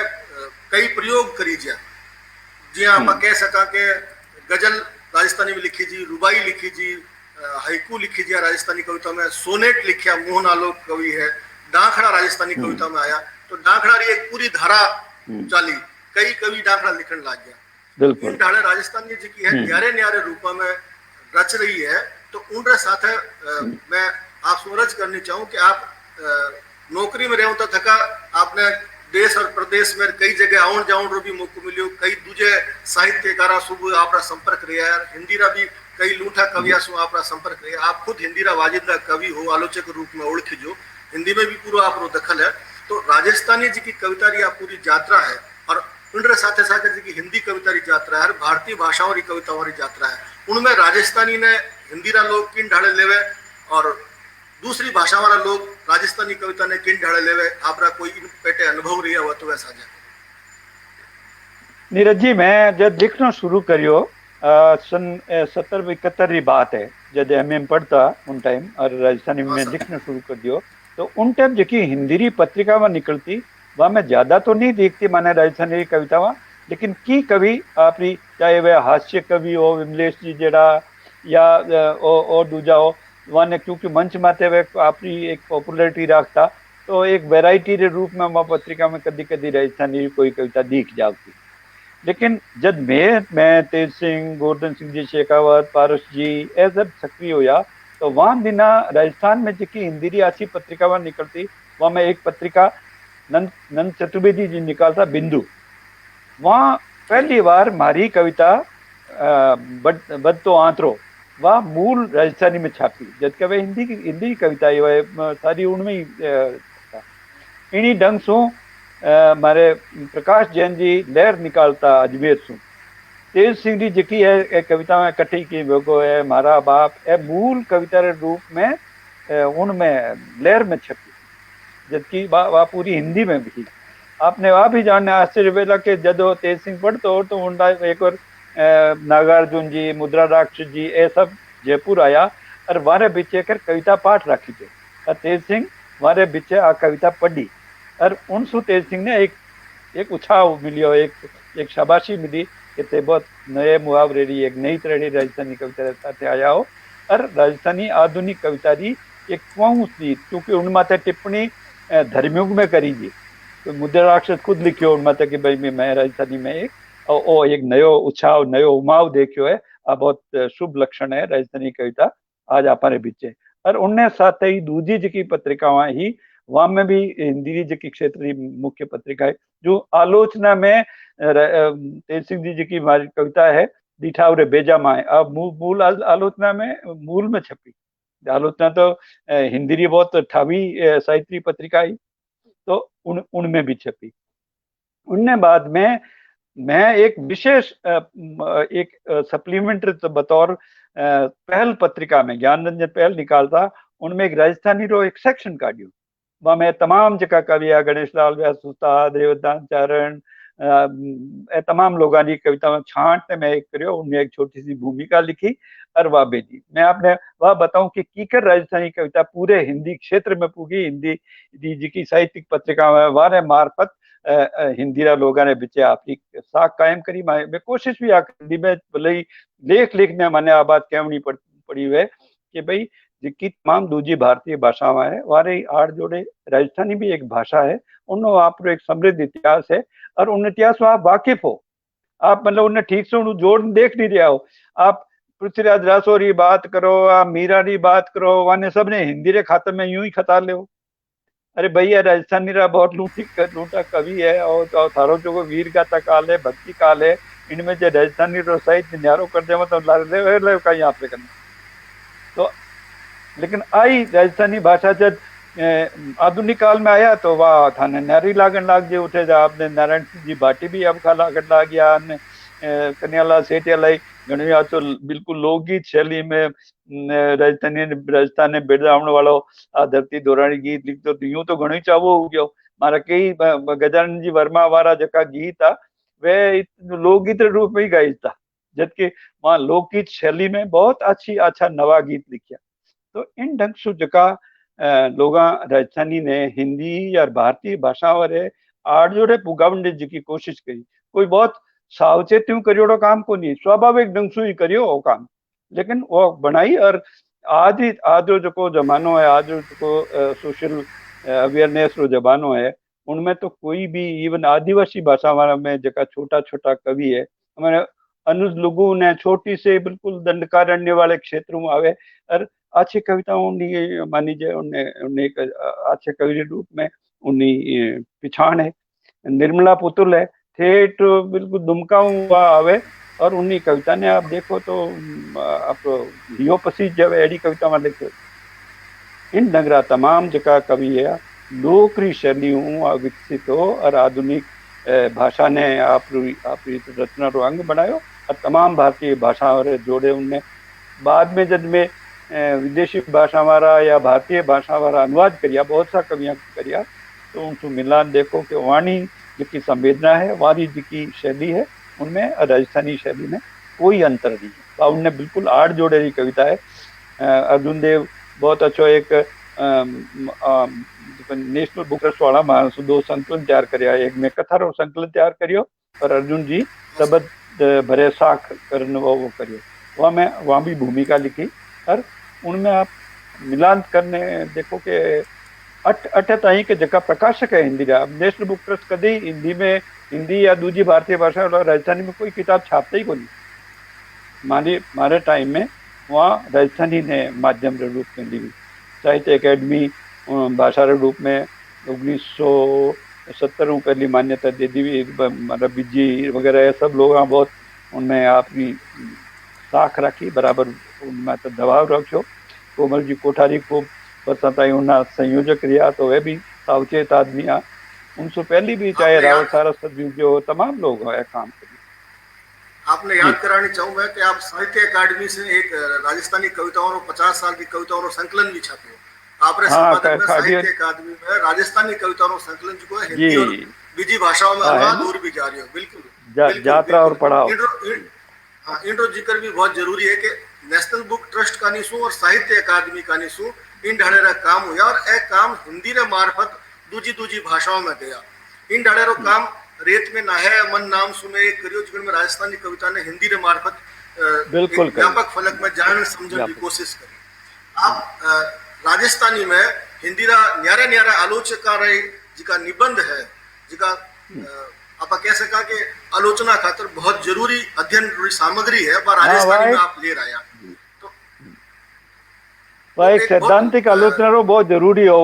कई प्रयोग करी जा, जी आप कह सका कि गजल राजस्थानी में लिखी जी, रुबाई लिखी जी, हाइकू लिखी जी राजस्थानी कविता में, सोनेट लिखिया मोहन आलोक कवि है, डांखड़ा राजस्थानी कविता में आया। तो डांखड़ा री एक पूरी धारा चाली, कई कवि डांखड़ा लिखने लग गया। इन ढाले राजस्थान जी की है न्यारे न्यारे रूप में रच रही है। तो उनके साथ मैं आप सूरज करनी चाहूँ कि आप नौकरी में रहो तो थका आपने देश और प्रदेश में कई जगह आउन जाउन रो भी मौको मिलियो, कई दूजे साहित्यकारा सुबह आपरा संपर्क रहा है, हिंदी रा भी कई लूठा कविया सु आपरा संपर्क रहा। आप खुद हिंदी रा वाजिंदा कवि हो, आलोचक रूप में ओळखी जो, हिंदी में भी पूरा आपरो दखल है। तो राजस्थानी जी की कविता री आप पूरी यात्रा है और उनके साथ साथ जी की हिंदी कविता री यात्रा है, भारतीय भाषाओं री कविताओं री यात्रा है। उनमें राजस्थानी ने हिंदी रा लोग किन ढाले लेवे और दूसरी भाषा वाला लोग राजस्थानी कविता ने किन ढाले लेवे, आपरा कोई इन पेटे अनुभव रहा हुआ तो वैसा जाए। नीरज जी, मैं जब लिखना शुरू करियो सन 70-71 की बात है, जब एमए में पढ़ता उन टाइम और राजस्थानी में लिखना शुरू कर दियो। तो उन टाइम जी हिंदी री पत्रिका में निकलती वह मैं ज्यादा तो नहीं देखती माने राजस्थानी कविता वहाँ, लेकिन की कवि आपरी चाहे वह हास्य कवि हो विमलेश जी जेड़ा या और दूजा हो वन, क्योंकि मंच माते वे आपरी एक पॉपुलरिटी रखता। तो एक वैरायटी रे रूप में वह पत्रिका में कदी कदी राजस्थानी कोई कविता दिख जाती। लेकिन जब मैं तेज सिंह, गोवर्धन सिंह जी शेखावत, पारस जी ए सब सक्रिय होया, तो वहां दिना राजस्थान में जी हिंदी री अच्छी पत्रिका वहां निकलती। वहां में एक पत्रिका नंद चतुर्वेदी जी निकालता बिंदु। वहां पहली बार मारी कविता बद तो आंतरो वह मूल राजस्थानी में छापी, जबकि वह हिंदी कविता है वह सारी उनमें ही इन्हीं ढंग सु मारे प्रकाश जैन जी लहर निकालता अजमेर सु। तेज सिंह जी जी है एक कविता में कठी की भोगो है मारा बाप ए मूल कविता के रूप में उनमें लहर में छपी, जबकि वह पूरी हिंदी में भी। आपने वह भी जानने आश्चर्य वेला के जदो तेज सिंह पढ़तो तो उनका एक और नागार्जुन जी, मुद्रा राक्षस जी ए सब जयपुर आया और वारे बिचे कर कविता पाठ रखी थे और तेज सिंह वारे बिचे आ कविता पढ़ी और उनसु तेज सिंह ने एक उत्साह मिलियो, एक शाबाशी मिली कि ते बहुत नए मुहावरे री एक नई तरह की राजस्थानी कविता साथ आया हो। और राजस्थानी आधुनिक कविता री एक पहुंच थी, क्योंकि उन माते टिप्पणी धर्मयुग में करी जी। तो मुद्रा राक्षस खुद लिखियो उन माते कि भाई मैं राजस्थानी में एक नयो उत्साह नयो उमाव देखियो है। आ बहुत शुभ लक्षण है राजस्थानी कविता आज हमारे बीचे। और उनने साथ ही दूजी जी की पत्रिकावां ही वहां में भी हिंदी जी की क्षेत्र की मुख्य पत्रिका है जो आलोचना में तेज सिंह जी की कविता है दिठावरे बेजा माए अब मूल आलोचना में मूल में छपी। आलोचना तो हिंदी की बहुत ठावी साहित्य पत्रिका ही, तो उनमें भी छपी। उनने बाद में मैं एक विशेष एक सप्लीमेंट्री बतौर पहल पत्रिका में ज्ञान रंजन पहल निकालता, उनमें एक राजस्थानी रो एक सेक्शन काटियो। वह मैं तमाम जगह कविया गणेश लाल व्यास उस्ताद देवदान चारण तमाम लोगों की कविता में छांट मैं एक करियो, उनमें एक छोटी सी भूमिका लिखी और वह भेजी। मैं आपने वह बताऊं कि कीकर राजस्थानी कविता पूरे हिंदी क्षेत्र में पूगी। हिंदी जी की साहित्यिक पत्रिका में वारे मार्फत हिंदी लोगों ने बिचे आपकी साख कायम करी। मैं कोशिश भी हिंदी में भले ही लेख लिखने मैंने आ बात कहनी पड़ी हुए कि भाई जिसकी तमाम दूजी भारतीय भाषाएं है वारे आड़ जोड़े राजस्थानी भी एक भाषा है। उन्होंने आप एक समृद्ध इतिहास है और उन इतिहास में आप वाकिफ हो, आप मतलब उन्हें ठीक से उन्हें जोड़ देख नहीं रहा हो। आप पृथ्वीराज रासोरी बात करो, आप मीरा की बात करो, वाने सब ने हिंदी के खाते में यूं ही खता ले। अरे भैया राजस्थानी रा बहुत लूटा कवि है और थारो जो वीर गाथा काल है, भक्ति काल है, इनमें जो राजस्थानी रो साहित्य न्यारो कर दे मतलब कहीं आप करना। तो लेकिन आई राजस्थानी भाषा जब आधुनिक काल में आया तो वाह थाने नारी लागन लाग जे उठे जा आपने नारायण सिंह जी भाटी भी अब खा लागन लाग गया ने कन्याला सेठियालाई घणी आ तो बिल्कुल लोकगीत शैली में राजस्थान ने बिरदावण वालो आ धरती दोराणी गीत लिखतो तो यूं तो घणो चावो हो गयो मारा कई गजानन जी वर्मा वाला जका गीत आ वे लोकगीत रूप में ही गाई था जबकि वहां लोकगीत शैली में बहुत अच्छा नवा गीत लिखिया तो इन ढंग से जका लोग राजस्थानी ने हिंदी या भारतीय भाषा वाले आड़ जोड़े पुगावने जी कोशिश करी कोई बहुत सावचेतियों करियोड़ो काम को नहीं स्वाभाविक ढंग से ही करियो वो काम लेकिन वो बनाई और आज जो जमानो है आज जो सोशल अवेयरनेस रो जमानो है उनमें तो कोई भी इवन आदिवासी भाषा वाला में जका छोटा छोटा कवि है हमारे अनुज लुगु ने छोटी से बिल्कुल दंडकारण्य वाले क्षेत्रों में आवे और अच्छी कविताओं मानी जाए उन्हें एक अच्छे कवि के रूप में उन्हीं पिछाण है निर्मला पुतुल है ठेठ बिल्कुल दुमका हुआ आवे और उन्हीं कविता ने आप देखो तो आप लियो पसी जब एडी कविता में लिखे इन डंगरा तमाम जका कवि है लोकरी शैलियों विकसित हो और आधुनिक भाषा ने आप रचना रो अंग बनायो और तमाम भारतीय भाषा और जोड़े उनने बाद में जब में विदेशी भाषा वाला या भारतीय भाषा वाला अनुवाद करिया बहुत सा कवियां करिया तो उनको मिलान देखो कि वाणी जिसकी संवेदना है वाणी जिसकी शैली है उनमें राजस्थानी शैली में कोई अंतर नहीं है उनने बिल्कुल आड़ जोड़े की कविता है अर्जुन देव बहुत अच्छा एक नेशनल बुक ट्रस्ट वाला मानस दो संकलन तैयार करिया एक में कथा रो संकलन तैयार करियो और अर्जुन जी शब्द भरे साख करने वो करियो वहाँ भी भूमिका लिखी और उनमें आप मिलान करने देखो कि अठ ताई के जगह प्रकाशक है हिंदी का नेशनल बुक ट्रस्ट कभी हिंदी में हिंदी या दूसरी भारतीय भाषा राजस्थानी में कोई किताब छापते ही को नहीं मारे टाइम में वहाँ राजस्थानी ने माध्यम के रूप में ली साहित्य अकेडमी भाषा के रूप में 1970 में पहली मान्यता दे दी मतलब बिजी वगैरह सब लोग बहुत उनमें आपकी साख रखी बराबर उनमें तो दबाव रखो कोमल जी कोठारी को बरसाताई उन्ना संयोजक रहा तो वे भी सावचेत आदमी आ उनसे पहले भी चाहे रावत सारस्वत जी जो तमाम लोग है काम के आपने याद करानी चाहूंगा कि आप साहित्य अकादमी से एक राजस्थानी कविताओं 50 साल की कविताओं संकलन भी छापे हो आपने संपादक में साहित्य अकादमी में राजस्थानी कविताओं संकलन जो है हिंदी और बीजी भाषाओं में अनुवाद दूर भी जा रही हो बिल्कुल यात्रा और पढ़ाओ इंट्रो जिक्र भी बहुत जरूरी है कि नेशनल बुक ट्रस्ट का निशु और साहित्य अकादमी का निशु इन ढाड़े काम हुआ और एक काम हिंदी रे मार्फत दूजी भाषाओं में गया इन ढाड़े काम रेत में ना है मन नाम सुने एक करियो जिन में राजस्थानी कविता ने हिंदी रे मार्फत बिल्कुल व्यापक फलक में जान समझने की कोशिश करी आप राजस्थानी में हिंदी रा न्यारा आलोचका रहे जिका निबंध है जिका आप कह सका कि आलोचना खातर बहुत जरूरी अध्ययन सामग्री है पर राजस्थानी में आप ले रहा तो एक सैद्धांतिक आलोचना रो बहुत जरूरी हो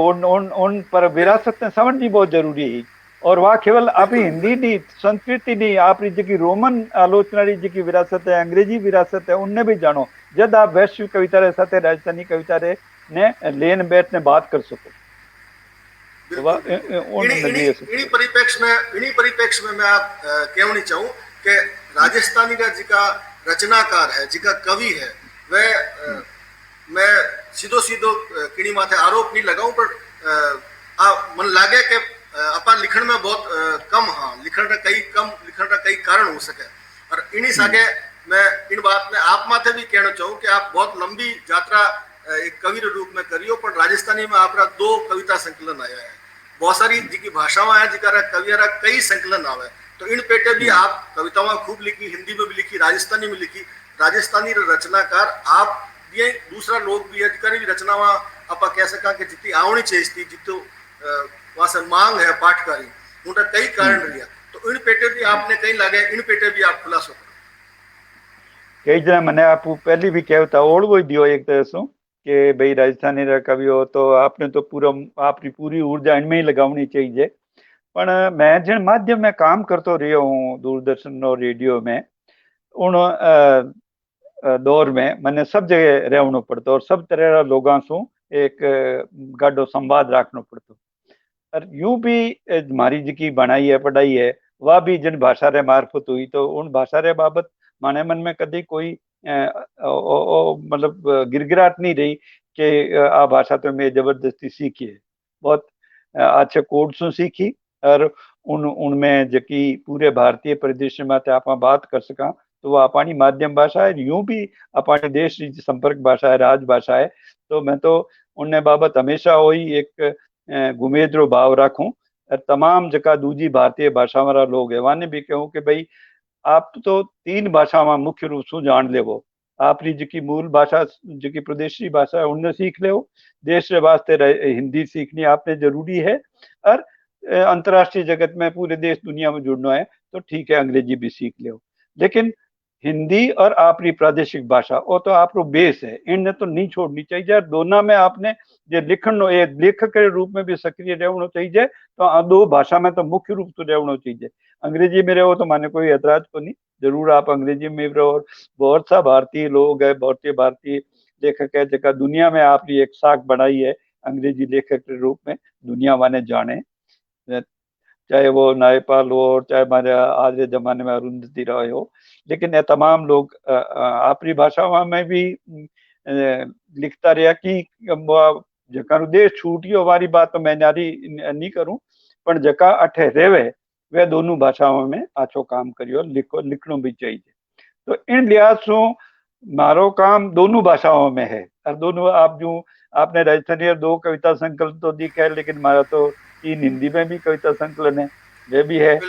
उन पर विरासत ने समझनी बहुत जरूरी है और वह केवल आप हिंदी नहीं संस्कृति नहीं आप जी रोमन आलोचना जी विरासत है अंग्रेजी विरासत है उनने भी जानो जब आप वैश्विक कविता रे साथ राजस्थानी कविता रे ने लेन बैठ ने बात कर सको इन्हीं परिप्रेक्ष्य में मैं आप कहनी चाहूँ कि राजस्थानी का जिका रचनाकार है जिका कवि है वह मैं सीधो किणी माथे आरोप नहीं लगाऊं पर मन लागे कि अपन लिखण में बहुत कम लिखण का कई कारण हो सके और इन्हीं सागे मैं इन बात में आप माथे भी कहना चाहूँ कि आप बहुत लंबी यात्रा एक कवि के रूप में करियो पर राजस्थानी में आपका 2 कविता संकलन आया है बहुत सारी जिकी भाषावां है जिका कवियारा कई संकलन आवे तो इन पेटे भी आप कवितावां खूब लिखी हिंदी में भी लिखी राजस्थानी में लिखी राजस्थानी रचनाकार आप ये दूसरा लोग भी है भी रचनावां आप कह सका कि जितनी आवनी चाहिए जितो वहां से मांग है पाठकारी उनका कई कारण रहा तो इन पेटे भी आपने कहीं लगे इन पेटे भी आप खुलासो कई जना मैंने आप पहले भी कहता ओढ़ो ही दियो एक तरह से कि भाई राजस्थानी कवि हो तो आपने तो पूरा आपकी पूरी ऊर्जा इनमें ही लगानी चाहिए पर मैं जिन माध्यम में काम करते रही हूँ दूरदर्शन और रेडियो में उन दौर में मैंने सब जगह रहना पड़ता और सब तरह लोगों से एक गाढ़ो संवाद राखनो पड़तो। और यूं भी मारी जी बनाई है पढ़ाई है वह भी जिन भाषा रे मार्फत हुई, तो उन भाषा रे बाबत माने मन में कभी कोई मतलब गिरगिराहट नहीं रही कि आ भाषा तो मैं जबरदस्ती सीखी है। बहुत अच्छे कोड से सीखी और उनमें जकी पूरे भारतीय परिदृश्य में आप बात कर सका तो वो अपनी माध्यम भाषा है, यूं भी अपने देश की संपर्क भाषा है, राजभाषा है। तो मैं तो उन बाबत हमेशा वही एक गुमेद्रो भाव राखूं और तमाम जका दूजी भारतीय भाषा वाला लोग है वाने भी कहूं कि भाई आप तो तीन भाषा में मुख्य रूप से जान लेवो। आपरी जी मूल भाषा जी प्रदेशी भाषा है उनने सीख ले, देश के वास्ते हिंदी सीखनी आपने जरूरी है। और अंतर्राष्ट्रीय जगत में पूरे देश दुनिया में जुड़ना है तो ठीक है अंग्रेजी भी सीख ले। लेकिन हिंदी और आपरी प्रादेशिक भाषा वो तो आप बेस है, इन्हें तो नहीं छोड़नी चाहिए। दोनों में आपने जो लिखन लेखक के रूप में भी सक्रिय रहना चाहिए, तो आ दो भाषा में तो मुख्य रूप से रहना चाहिए। अंग्रेजी में रहो तो माने कोई ऐतराज को नहीं, जरूर आप अंग्रेजी में रहो। बहुत सा भारतीय लोग है, भारतीय लेखक है जगह दुनिया में आपकी एक साख बनाई है अंग्रेजी लेखक के रूप में, दुनिया माने जाने, चाहे वो नायपाल हो और चाहे हमारे आज के जमाने में अरुंधति रॉय हो। लेकिन ये तमाम लोग आपरी भाषा में भी लिखता रहा कि जका देश छूटियो वाली बात तो मैं नारी नहीं करूं, पर जका अठे रेवे वे दोनों भाषाओं में आछो काम करियो, लिखनो भी चाहिए। तो इन लिहाज से मारो काम दोनों भाषाओं में है। और दोनों आप जो आपने राजस्थानी और दो कविता संकलन तो दिखा है, लेकिन मारा तो तीन हिंदी में भी कविता संकलन है, वे भी है।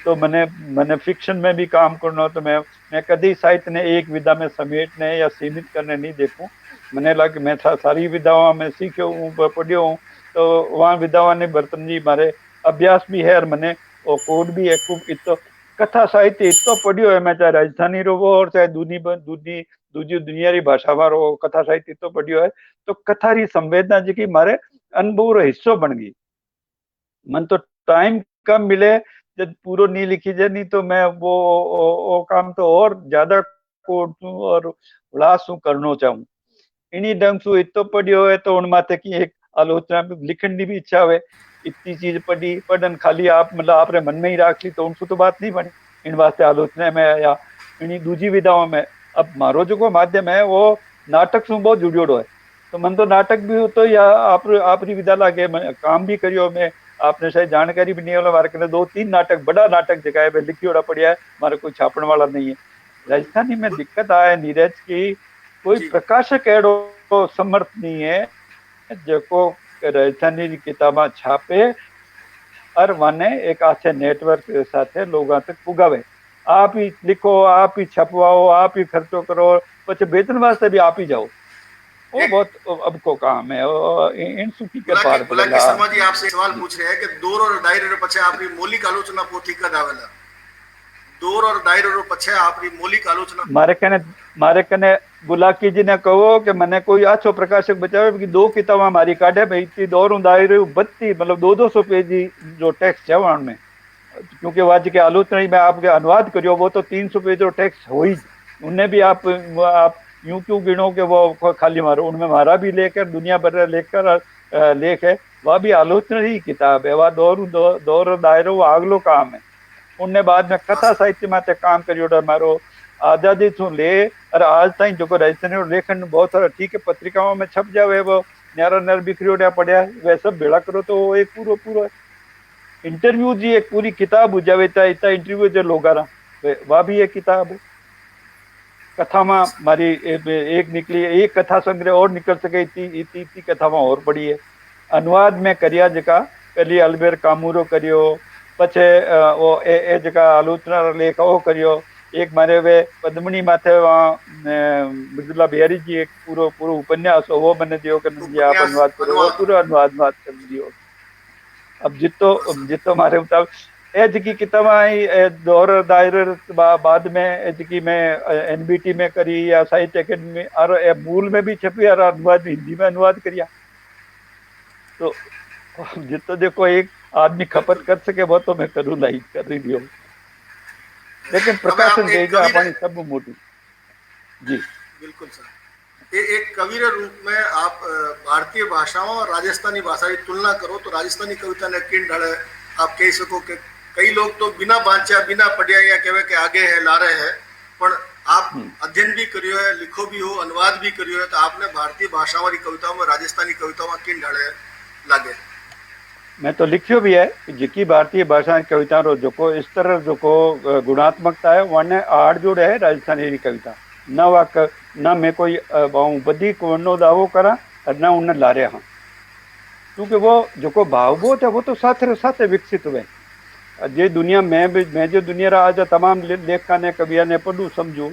तो मैंने फिक्शन में भी काम करना, तो मैं कभी साहित्य ने एक विधा में समेटने या सीमित करने नहीं देखूं। मैंने लगा कि मैं सारी विधाओं में सीखो हूँ, पढ़ियो हूँ, तो वहाँ विधाओं ने बर्तन जी मारे अभ्यास भी है और मैंने वो कोड भी है खूब। इतो कथा साहित्य इतो पढ़ियो है मैं, चाहे राजस्थानी रो और चाहे दूजी दुनिया री भाषा वालो कथा साहित्य इतो पढ़ियो है। तो कथा री संवेदना जी मारे अनुभव रो हिस्सो बन गई। मन तो टाइम कम मिले जब पूरा नहीं लिखी जाए, नहीं तो मैं वो काम तो और ज्यादा कोड और उल्लास करना चाहूँ। इन्हीं ढंग से इतो पढ़ियो है तो उन माते की एक आलोचना लिखने की भी इच्छा हुए। इतनी चीज पढ़ी पढ़न खाली आप मतलब आपने मन में ही राख ली तो उनसे तो बात नहीं बनी, इन वास्ते आलोचना में या इन्हीं दूजी विधाओं में। अब मारो जो माध्यम है वो नाटक से बहुत जुड़ियोड़ो है, तो मन तो नाटक भी हो तो या आपरी विधा लागे काम भी करियो। मैं आपने शायद जानकारी भी नहीं होला, मारे कने 2-3 नाटक बड़ा नाटक जगह है लिखियोड़ा पड़िया है, मारे कोई छापण वाला नहीं है। राजस्थानी में दिक्कत आए नीरज की कोई प्रकाशक एड़ो समर्थ नहीं है जो राजस्थानी किताबा छापे और माने एक अच्छे नेटवर्क के साथ लोगों तक पुगावे। आप ही लिखो, आप ही छपवाओ, आप ही खर्चो करो, पचे वेतन वास्ते भी आप ही जाओ, वो बहुत अब को काम है। इन सुखी के पार बुलाकी शर्मा जी आपसे सवाल पूछ रहे हैं कि दौर और दायरे रे पछे आपरी मौलिक आलोचना पोथी कद आवेला? दौर और दायरे रो पछे आपरी मौलिक आलोचना मारे कने बुलाकी जी ने कहो कि मैंने कोई अच्छो प्रकाशक बचावे कि 2 किताबा मारी काढ़े भाई इतनी दौर दायरे 32 मतलब 200 पेज जो टेक्स्ट है वहां में, क्योंकि वाज के आलोचना में आपके अनुवाद करियो वो तो 300 पेज जो टेक्स्ट हो ही, उनने भी आप यूं क्यों गिनो कि वो खाली मारो, उनमें हमारा भी लेकर दुनिया भर लेकर लेख है, वह भी आलोचना ही किताब है। वह दौर दायरो वो आगलो काम है। उनने बाद में कथा साहित्य में काम करियो मारो आजादी छू ले और आज ताई जो राजस्थानी लेखन बहुत सारा ठीक है पत्रिकाओं में छप जावे, वो न्यारा नर बिखरियोड़ा पड़िया वे सब भेड़ा करो तो वो एक पूरा इंटरव्यू जी एक पूरी किताब हो जावे। इतना इंटरव्यू जो लोग वह भी एक किताब है। कथा में मारी एक निकली, एक कथा संग्रह और निकल सके इतनी कथा में और पड़ी है। अनुवाद में करिया जका पहली अल्बेर कामूरो करियो, पछे वो ए जका आलोचना लेख वो करियो, एक मारे वे पद्मणी माथे वहाँ मृदुला बिहारी जी एक पूरो उपन्यास हो वो मैंने दियो कर दिया, आप अनुवाद करो, वो पूरा अनुवाद कर दियो। अब जितो मारे मुताबिक ए जकी किताब आई दौर दायरे बाद में जकी मैं एनबीटी में करी या साहित्य अकेडमी में और मूल में भी छपी और अनुवाद हिंदी में अनुवाद करिया। तो जितो देखो एक आदमी खपत कर सके वो तो मैं करूँ लाई कर रही हूँ, लेकिन प्रकाशन देगा अपनी सब मोटी जी बिल्कुल सर। एक कवि रे रूप में आप भारतीय भाषाओं और राजस्थानी भाषा की तुलना करो तो राजस्थानी कविता ने किन ढाले आप कह सको कि कई लोग तो बिना बांचा बिना पढ़िया या कहे के आगे है ला रहे हैं, पर आप अध्ययन भी करियो है, लिखो भी हो, अनुवाद भी करियो है, तो आपने भारतीय भाषाओं वाली कविताओं में राजस्थानी कविताओं में किन ढाले लागे? मैं तो लिखियो भी है कि जेकी भारतीय भाषा की कविता रो जोको इस तरह जोको गुणात्मकता है वने आड़ जोड़े है राजस्थानी री कविता न वाक न मैं कोई बदी को दावो करा और न उन्हें ला रहा हाँ, क्योंकि वो जोको भावबोध है वो तो साथ साथ विकसित हुए। जे दुनिया मैं जो दुनिया रा आज तमाम लेखका ने कविया ने पढ़ू समझू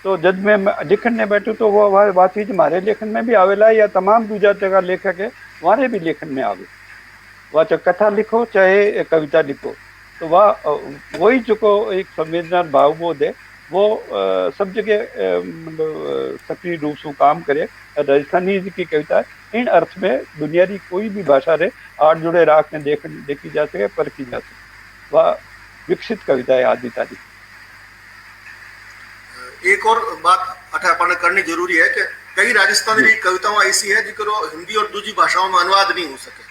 तो जब मैं लिखन ने बैठू तो वो बात चीज मारे लेखन में भी आवेला या तमाम दूजा जगह लेखक है वारे भी लेखन में आवे, वह चाहे कथा लिखो चाहे कविता लिखो तो वह वही जो एक संवेदना भावबोध है वो सब जगह मतलब सक्रिय रूप से काम करे। राजस्थानी की कविता इन अर्थ में दुनिया की कोई भी भाषा रे आड़ जुड़े राख ने देखी जा सके परखी जा सके, वह विकसित कविता है आदि तारी। एक और बात अठा अपन करनी जरूरी है कि कई राजस्थानी कविताओं ऐसी है जिनको हिंदी और दूसरी भाषाओं में अनुवाद नहीं हो सके,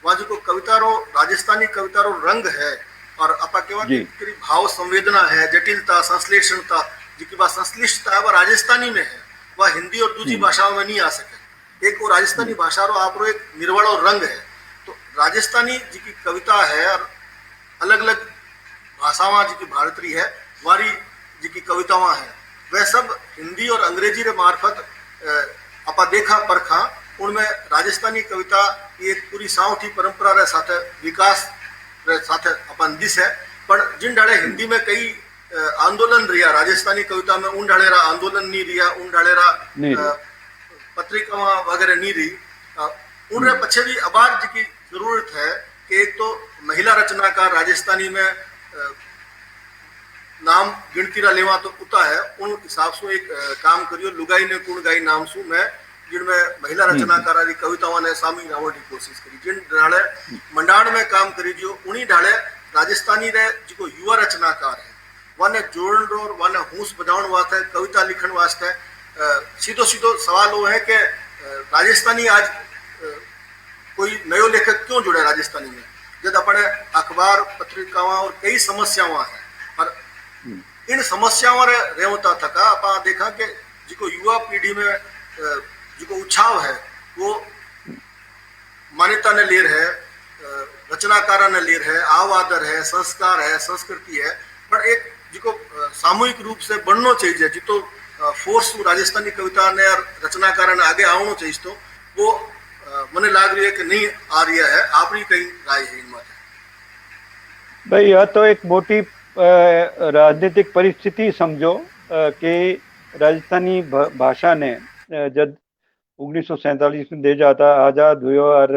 वहाँ जो कविता रो राजस्थानी कविता रो रंग है और अपा केवा भाव संवेदना है, जटिलता संश्लेषणता जिसकी बात संश्लिष्टता है वह राजस्थानी में है, वह हिंदी और दूसरी भाषाओं में नहीं आ सके। एक वो राजस्थानी भाषा रो आप रो एक निर्वण और रंग है, तो राजस्थानी जी की कविता है और अलग अलग भाषावां जी की भारतरी है वारी जी की कवितावां है, वह सब हिंदी और अंग्रेजी रे मार्फत अपा देखा परखा उनमें राजस्थानी कविता एक पूरी साउथी परंपरा रे साथ विकास रे साथ अपन दिस है। पर जिन ढाले हिंदी में कई आंदोलन रिया राजस्थानी कविता में उन ढाले रा आंदोलन नहीं रिया, उन ढाले रा पत्रिका वगैरह नहीं रही, उन पीछे भी आबाद जी की जरूरत है कि एक तो महिला रचनाकार राजस्थानी में नाम गिनती रा लेवा तो उता है उन हिसाब से एक काम करियो लुगाई ने कुण गाई नाम सु मैं जिनमें महिला रचनाकारा री कविताओं ने शामिल होने की कोशिश करी, जिन ढाले मंडाण में काम करी जो उन्हीं ढाले राजस्थानी रे जो युवा रचनाकार है वाने जोड़न रो वाने हूस बजाउन वास्ते कविता लिखन वास्ते सीधो सीधो सवाल वो है कि राजस्थानी आज कोई नयो लेखक क्यों जुड़े राजस्थानी में, जब अपने अखबार पत्रिकावां और कई समस्याएं हैं और इन समस्याओं रे रेवता थका अपा देखा कि जिको युवा पीढ़ी में जिको उछाव है वो मान्यता ने लेर है, रचनाकारा ने लेर है, आवादर है, संस्कार है, संस्कृति है, पर एक जिको सामूहिक रूप से बनना चाहिए जितो फोर्स राजस्थानी कविता ने और रचनाकारा ने आगे आना चाहिए तो वो मने लाग रही है कि नहीं आ रही है। आपकी कई राय है इन बात? भाई यह तो एक मोटी राजनीतिक परिस्थिति समझो कि राजस्थानी भाषा ने जब 1947 में देश आजाद हुयो और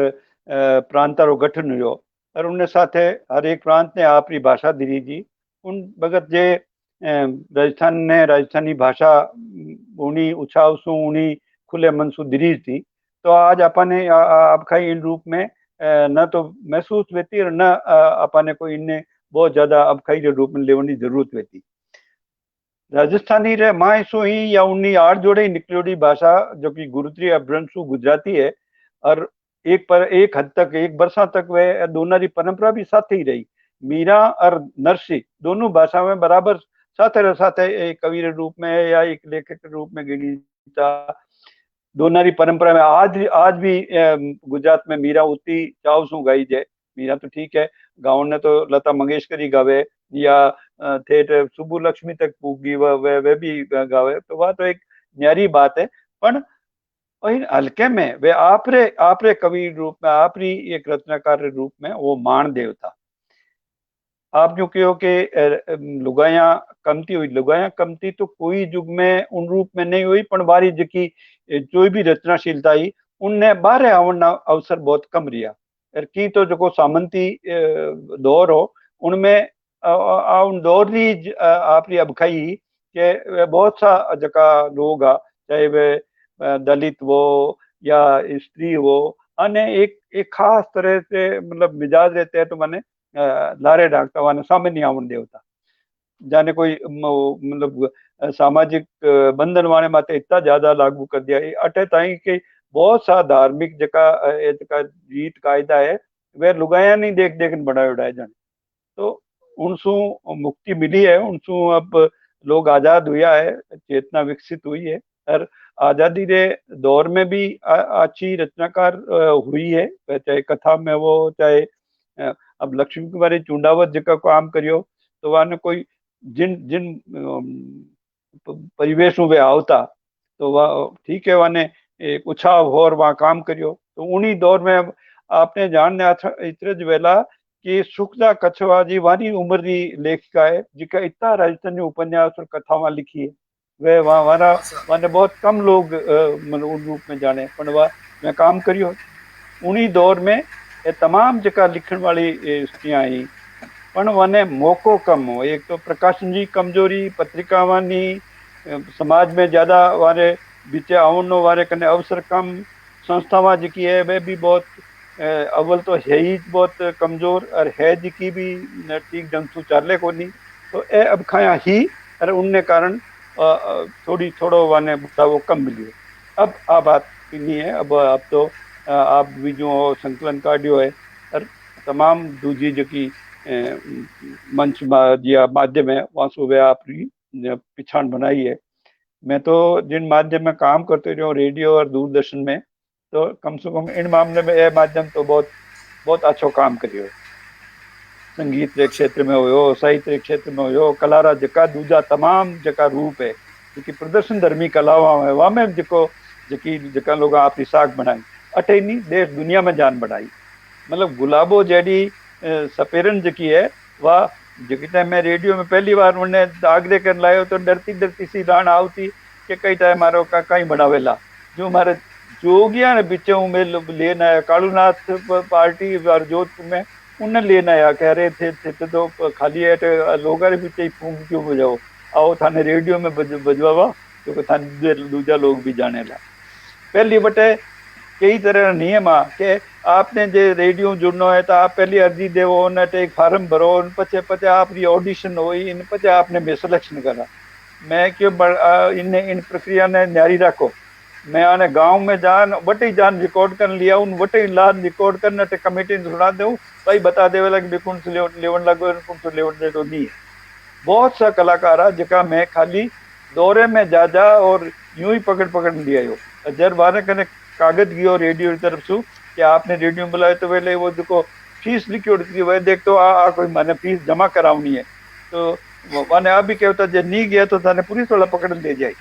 प्रांता रो गठन हुयो और उनने साथे हर एक प्रांत ने आपरी भाषा दिरी जी उन भगत जे राजस्थान ने राजस्थानी भाषा उन्हीं उत्साह सु उन्हीं खुले मन सु दिरी थी, तो आज अपने आपका इन रूप में न तो महसूस होती और न अपने को इन्हें बहुत ज्यादा अबखाई के रूप में लेवनी जरूरत होती। राजस्थानी रे माए सो ही या उन्नी आड़ जोड़े निकलोड़ी भाषा जो कि गुरुत्री अभ्रंशु गुजराती है और एक हद तक एक बरसा तक वह दोनों की परंपरा भी साथ ही रही। मीरा और नरसी दोनों भाषा में बराबर साथ एक कवि के रूप में या एक लेखक के रूप में गिनी दोनों की परंपरा में आज भी गुजरात में मीरा उतनी चाव सु गाई जाए। मीरा तो ठीक है गाँव ने तो लता मंगेशकर ही गावे या ठेठ सुबु लक्ष्मी तक पूगी वे भी गावे, तो वह तो एक न्यारी बात है। पर हल्के में वे आपरे कवि रूप में आपरी एक रचनाकार रूप में वो मान देवता आप जो कहो कि लुगाया कमती हुई, लुगाया कमती तो कोई युग में उन रूप में नहीं हुई, पर बारी जी जो भी रचनाशीलता आई उनने बाहर आवन अवसर बहुत कम रिया की, तो जो सामंती दौर हो उनमें उन दौर री आपरी अबखाई के बहुत सा जका लोग आ चाहे वे दलित वो या स्त्री हो अने एक खास तरह से मतलब मिजाज रहते हैं तो मैंने लारे डाकता वाने सामान्य आवण देवता जाने कोई मतलब सामाजिक बंधन वाने माते इतना ज्यादा लागू कर दिया है अटे ताई कि बहुत सा धार्मिक जका जका रीत कायदा है वे लुगाया नहीं देख देख बनाए उड़ाए जाने। तो उनसू मुक्ति मिली है, उनसू अब लोग आजाद हुआ है, चेतना विकसित हुई है। और आजादी के दौर में भी अच्छी रचनाकार हुई है, चाहे कथा में वो चाहे अब लक्ष्मी कुमारी चूंडावत जका काम करियो तो वाने कोई जिन जिन परिवेश में वे आवता तो वह ठीक है वाने एक उत्साह और वहाँ काम करियो। तो उन्हीं दौर में अब आपने जानने इतरे वेला कि सुखदा कछवा जी वारी उम्र की लेखिका है जिका इतना राजस्थानी उपन्यास और कथावां लिखी है। वे वहाँ वारा हाँ सर। वाने बहुत कम लोग मतलब उन रूप में जाने पर वह मैं काम करियो। उन्हीं दौर में ये तमाम जका लिखण वाली स्त्रियां आई पण वने मौको कम हो। एक तो प्रकाशन जी कमजोरी, पत्रिका वानी समाज में ज्यादा वारे बीचे आवनो वारे कने अवसर कम, संस्थावां जिकी है वे भी बहुत अव्वल तो है ही बहुत कमजोर और है जिकी भी ठीक ढंग से चाले को नहीं। तो ए अब खाया ही और उनने कारण थोड़ी थोड़ो वाने वो कम मिली है। अब बात नहीं है। अब तो आप भी जो संकलन काढ़ियो है और तमाम दूजी जकी मंच या माध्यम है वहां से वे आपकी पिछाण बनाई है। मैं तो जिन माध्यम में काम करते रहो रेडियो और दूरदर्शन में तो कम से कम इन मामले में यह माध्यम तो बहुत बहुत अच्छो काम करियो है। संगीत के हाँ सर। क्षेत्र में हो, साहित्य के क्षेत्र में हो, कलारा जका दूजा तमाम जका रूप है जेकी प्रदर्शन धर्मी कलावां है वहां में जको जकी जका लोग आपकी साख बनाई अटे नहीं देश दुनिया में जान बढ़ाई। मतलब गुलाबो जैडी सपेरन जकी है वह जकी टाइम मैं रेडियो में पहली बार उन्हें आग्रह कर लायो तो डरती डरती सी राण आवती कि कई टाइम मारो का कहीं बढ़ावेला जो हमारे जोगिया ने बिचों में लेना है कालूनाथ पार्टी और जोधपुर में उन्हें लेना आया कह रहे थे तो खाली है लोग पीछे ही फूंक क्यों बजाओ आओ थाने रेडियो में बजवावा क्योंकि थाने दूजा लोग भी जाने ला। पहली बटे कई तरह नियम आ के आपने जो रेडियो जुड़ना है तो आप पहली अर्जी देवो उन एक फार्म भरो पचे पचे आपकी ऑडिशन हुई इन पचे आपने में सिलेक्शन करा। मैं क्यों इन इन प्रक्रिया ने न्यारी रखो। मैं आने गांव में जान वटे जान रिकॉर्ड कर लिया उन वटे लान रिकॉर्ड करना ते कमेटी सुना दे भाई बता दे वाला कि कौन से लेवन लगो कौन से लेवन दे तो नहीं। बहुत सा कलाकार है जका मैं खाली दौरे में जा जा और यूं ही पकड़ पकड़ लिया हो जर बारे कने कागज गियो रेडियो की तरफ से कि आपने रेडियो में बुलाया तो पहले वो देखो फीस लिखी होती वह देख तो आ कोई मैंने फीस जमा करावनी है तो मैंने आप भी कहता जब नहीं गया तो थाने पुलिस वाला पकड़ ले जाए।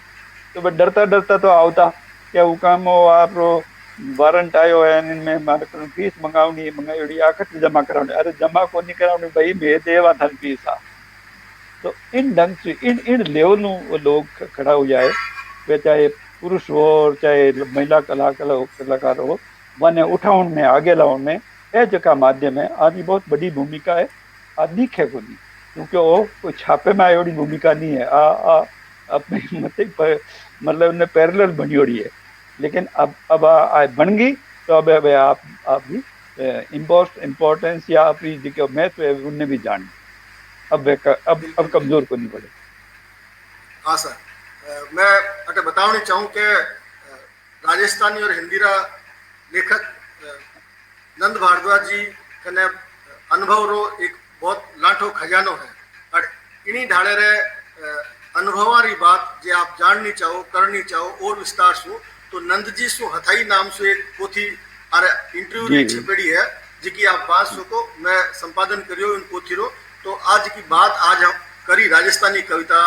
तो वह डरता डरता तो आवता क्या वो काम हो आप वारंट आयो है इनमें मारे फीस मंगावनी मंगाई आखिर जमा करावनी अरे जमा को नहीं करावनी भाई मैं देवा थाने फीस आ। तो इन ढंग से इन लेवल लोग खड़ा हो जाए वे चाहे पुरुष हो और चाहे महिला कलाकार हो वने उठाउण में आगे लाउण में यह जका माध्यम है आदि बहुत बड़ी भूमिका है आदि है को नहीं क्योंकि वो कोई छापे में आयोड़ी भूमिका नहीं है आ अपने मतलब उन्हें पैरेलल बनी होड़ी है लेकिन अब बन गई तो अब आप भी इम्पोर्टेंस या अपनी जो महत्व है उन्हें भी जान अब कमजोर को नहीं पड़े। हाँ सर। मैं अटे बतावनी चाहूँ कि राजस्थानी और हिंदीरा लेखक नंद भारद्वाज जी कने अनुभव रो एक बहुत लाठो खजानो है और इन्हीं ढाले रे अनुभवारी बात जे आप जाननी चाहो करनी चाहो और विस्तार सु तो नंद जी सु हथाई नाम से एक पोथी अरे इंटरव्यू छिपेड़ी है जिकी आप बात सको मैं संपादन करियो इन पोथी रो। तो आज की बात आज हम करी राजस्थानी कविता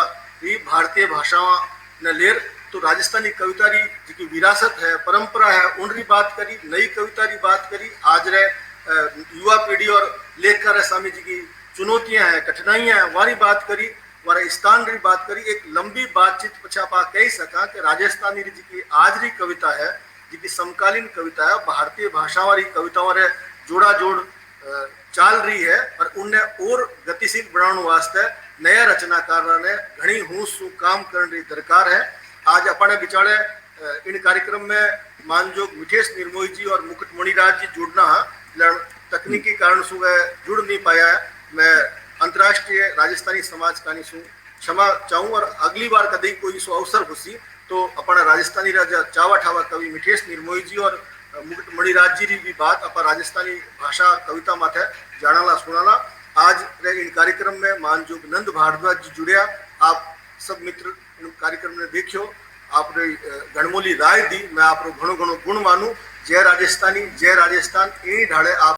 री भारतीय भाषाओं ने लेर तो राजस्थानी कविता री जी विरासत है परंपरा है उनरी बात करी नई कविता री बात करी आज रे युवा पीढ़ी और लेखकर स्वामी जी की चुनौतियां हैं कठिनाइयां हैं वारी बात करी वारे स्थान री बात करी एक लंबी बातचीत पछापा कह सका कि राजस्थानी जी की आज री कविता है जी समकालीन कविता है भारतीय भाषा वाली कविताओं रे जोड़ा जोड़ चाल रही है और उन्हें और गतिशील बनाने वास्ते नया रचनाकार ने घनी हूस काम करने की दरकार है। आज अपने बिचारे इन कार्यक्रम में मानजोग मिठेश निर्मोही जी और मुकुट मणिराज जी जुड़ना तकनीकी कारण से वह जुड़ नहीं पाया है। मैं अंतर्राष्ट्रीय राजस्थानी समाज कानी सु क्षमा चाहूँ और अगली बार कभी कोई सो अवसर होसी तो अपना राजस्थानी राजा चावा ठावा कवि मिठेश निर्मोही जी और मुकुट मणिराज जी की भी बात अपन राजस्थानी भाषा कविता माथे जानाला सुनाला। आज रे इन कार्यक्रम में मानजोग नंद भारद्वाज जी जुड़िया। आप सब मित्र कार्यक्रम ने देखियो, आपने गणमोली राय दी, मैं आप घणो घणो गुण मानू। जय राजस्थानी जय राजस्थान, ए ढाड़े आप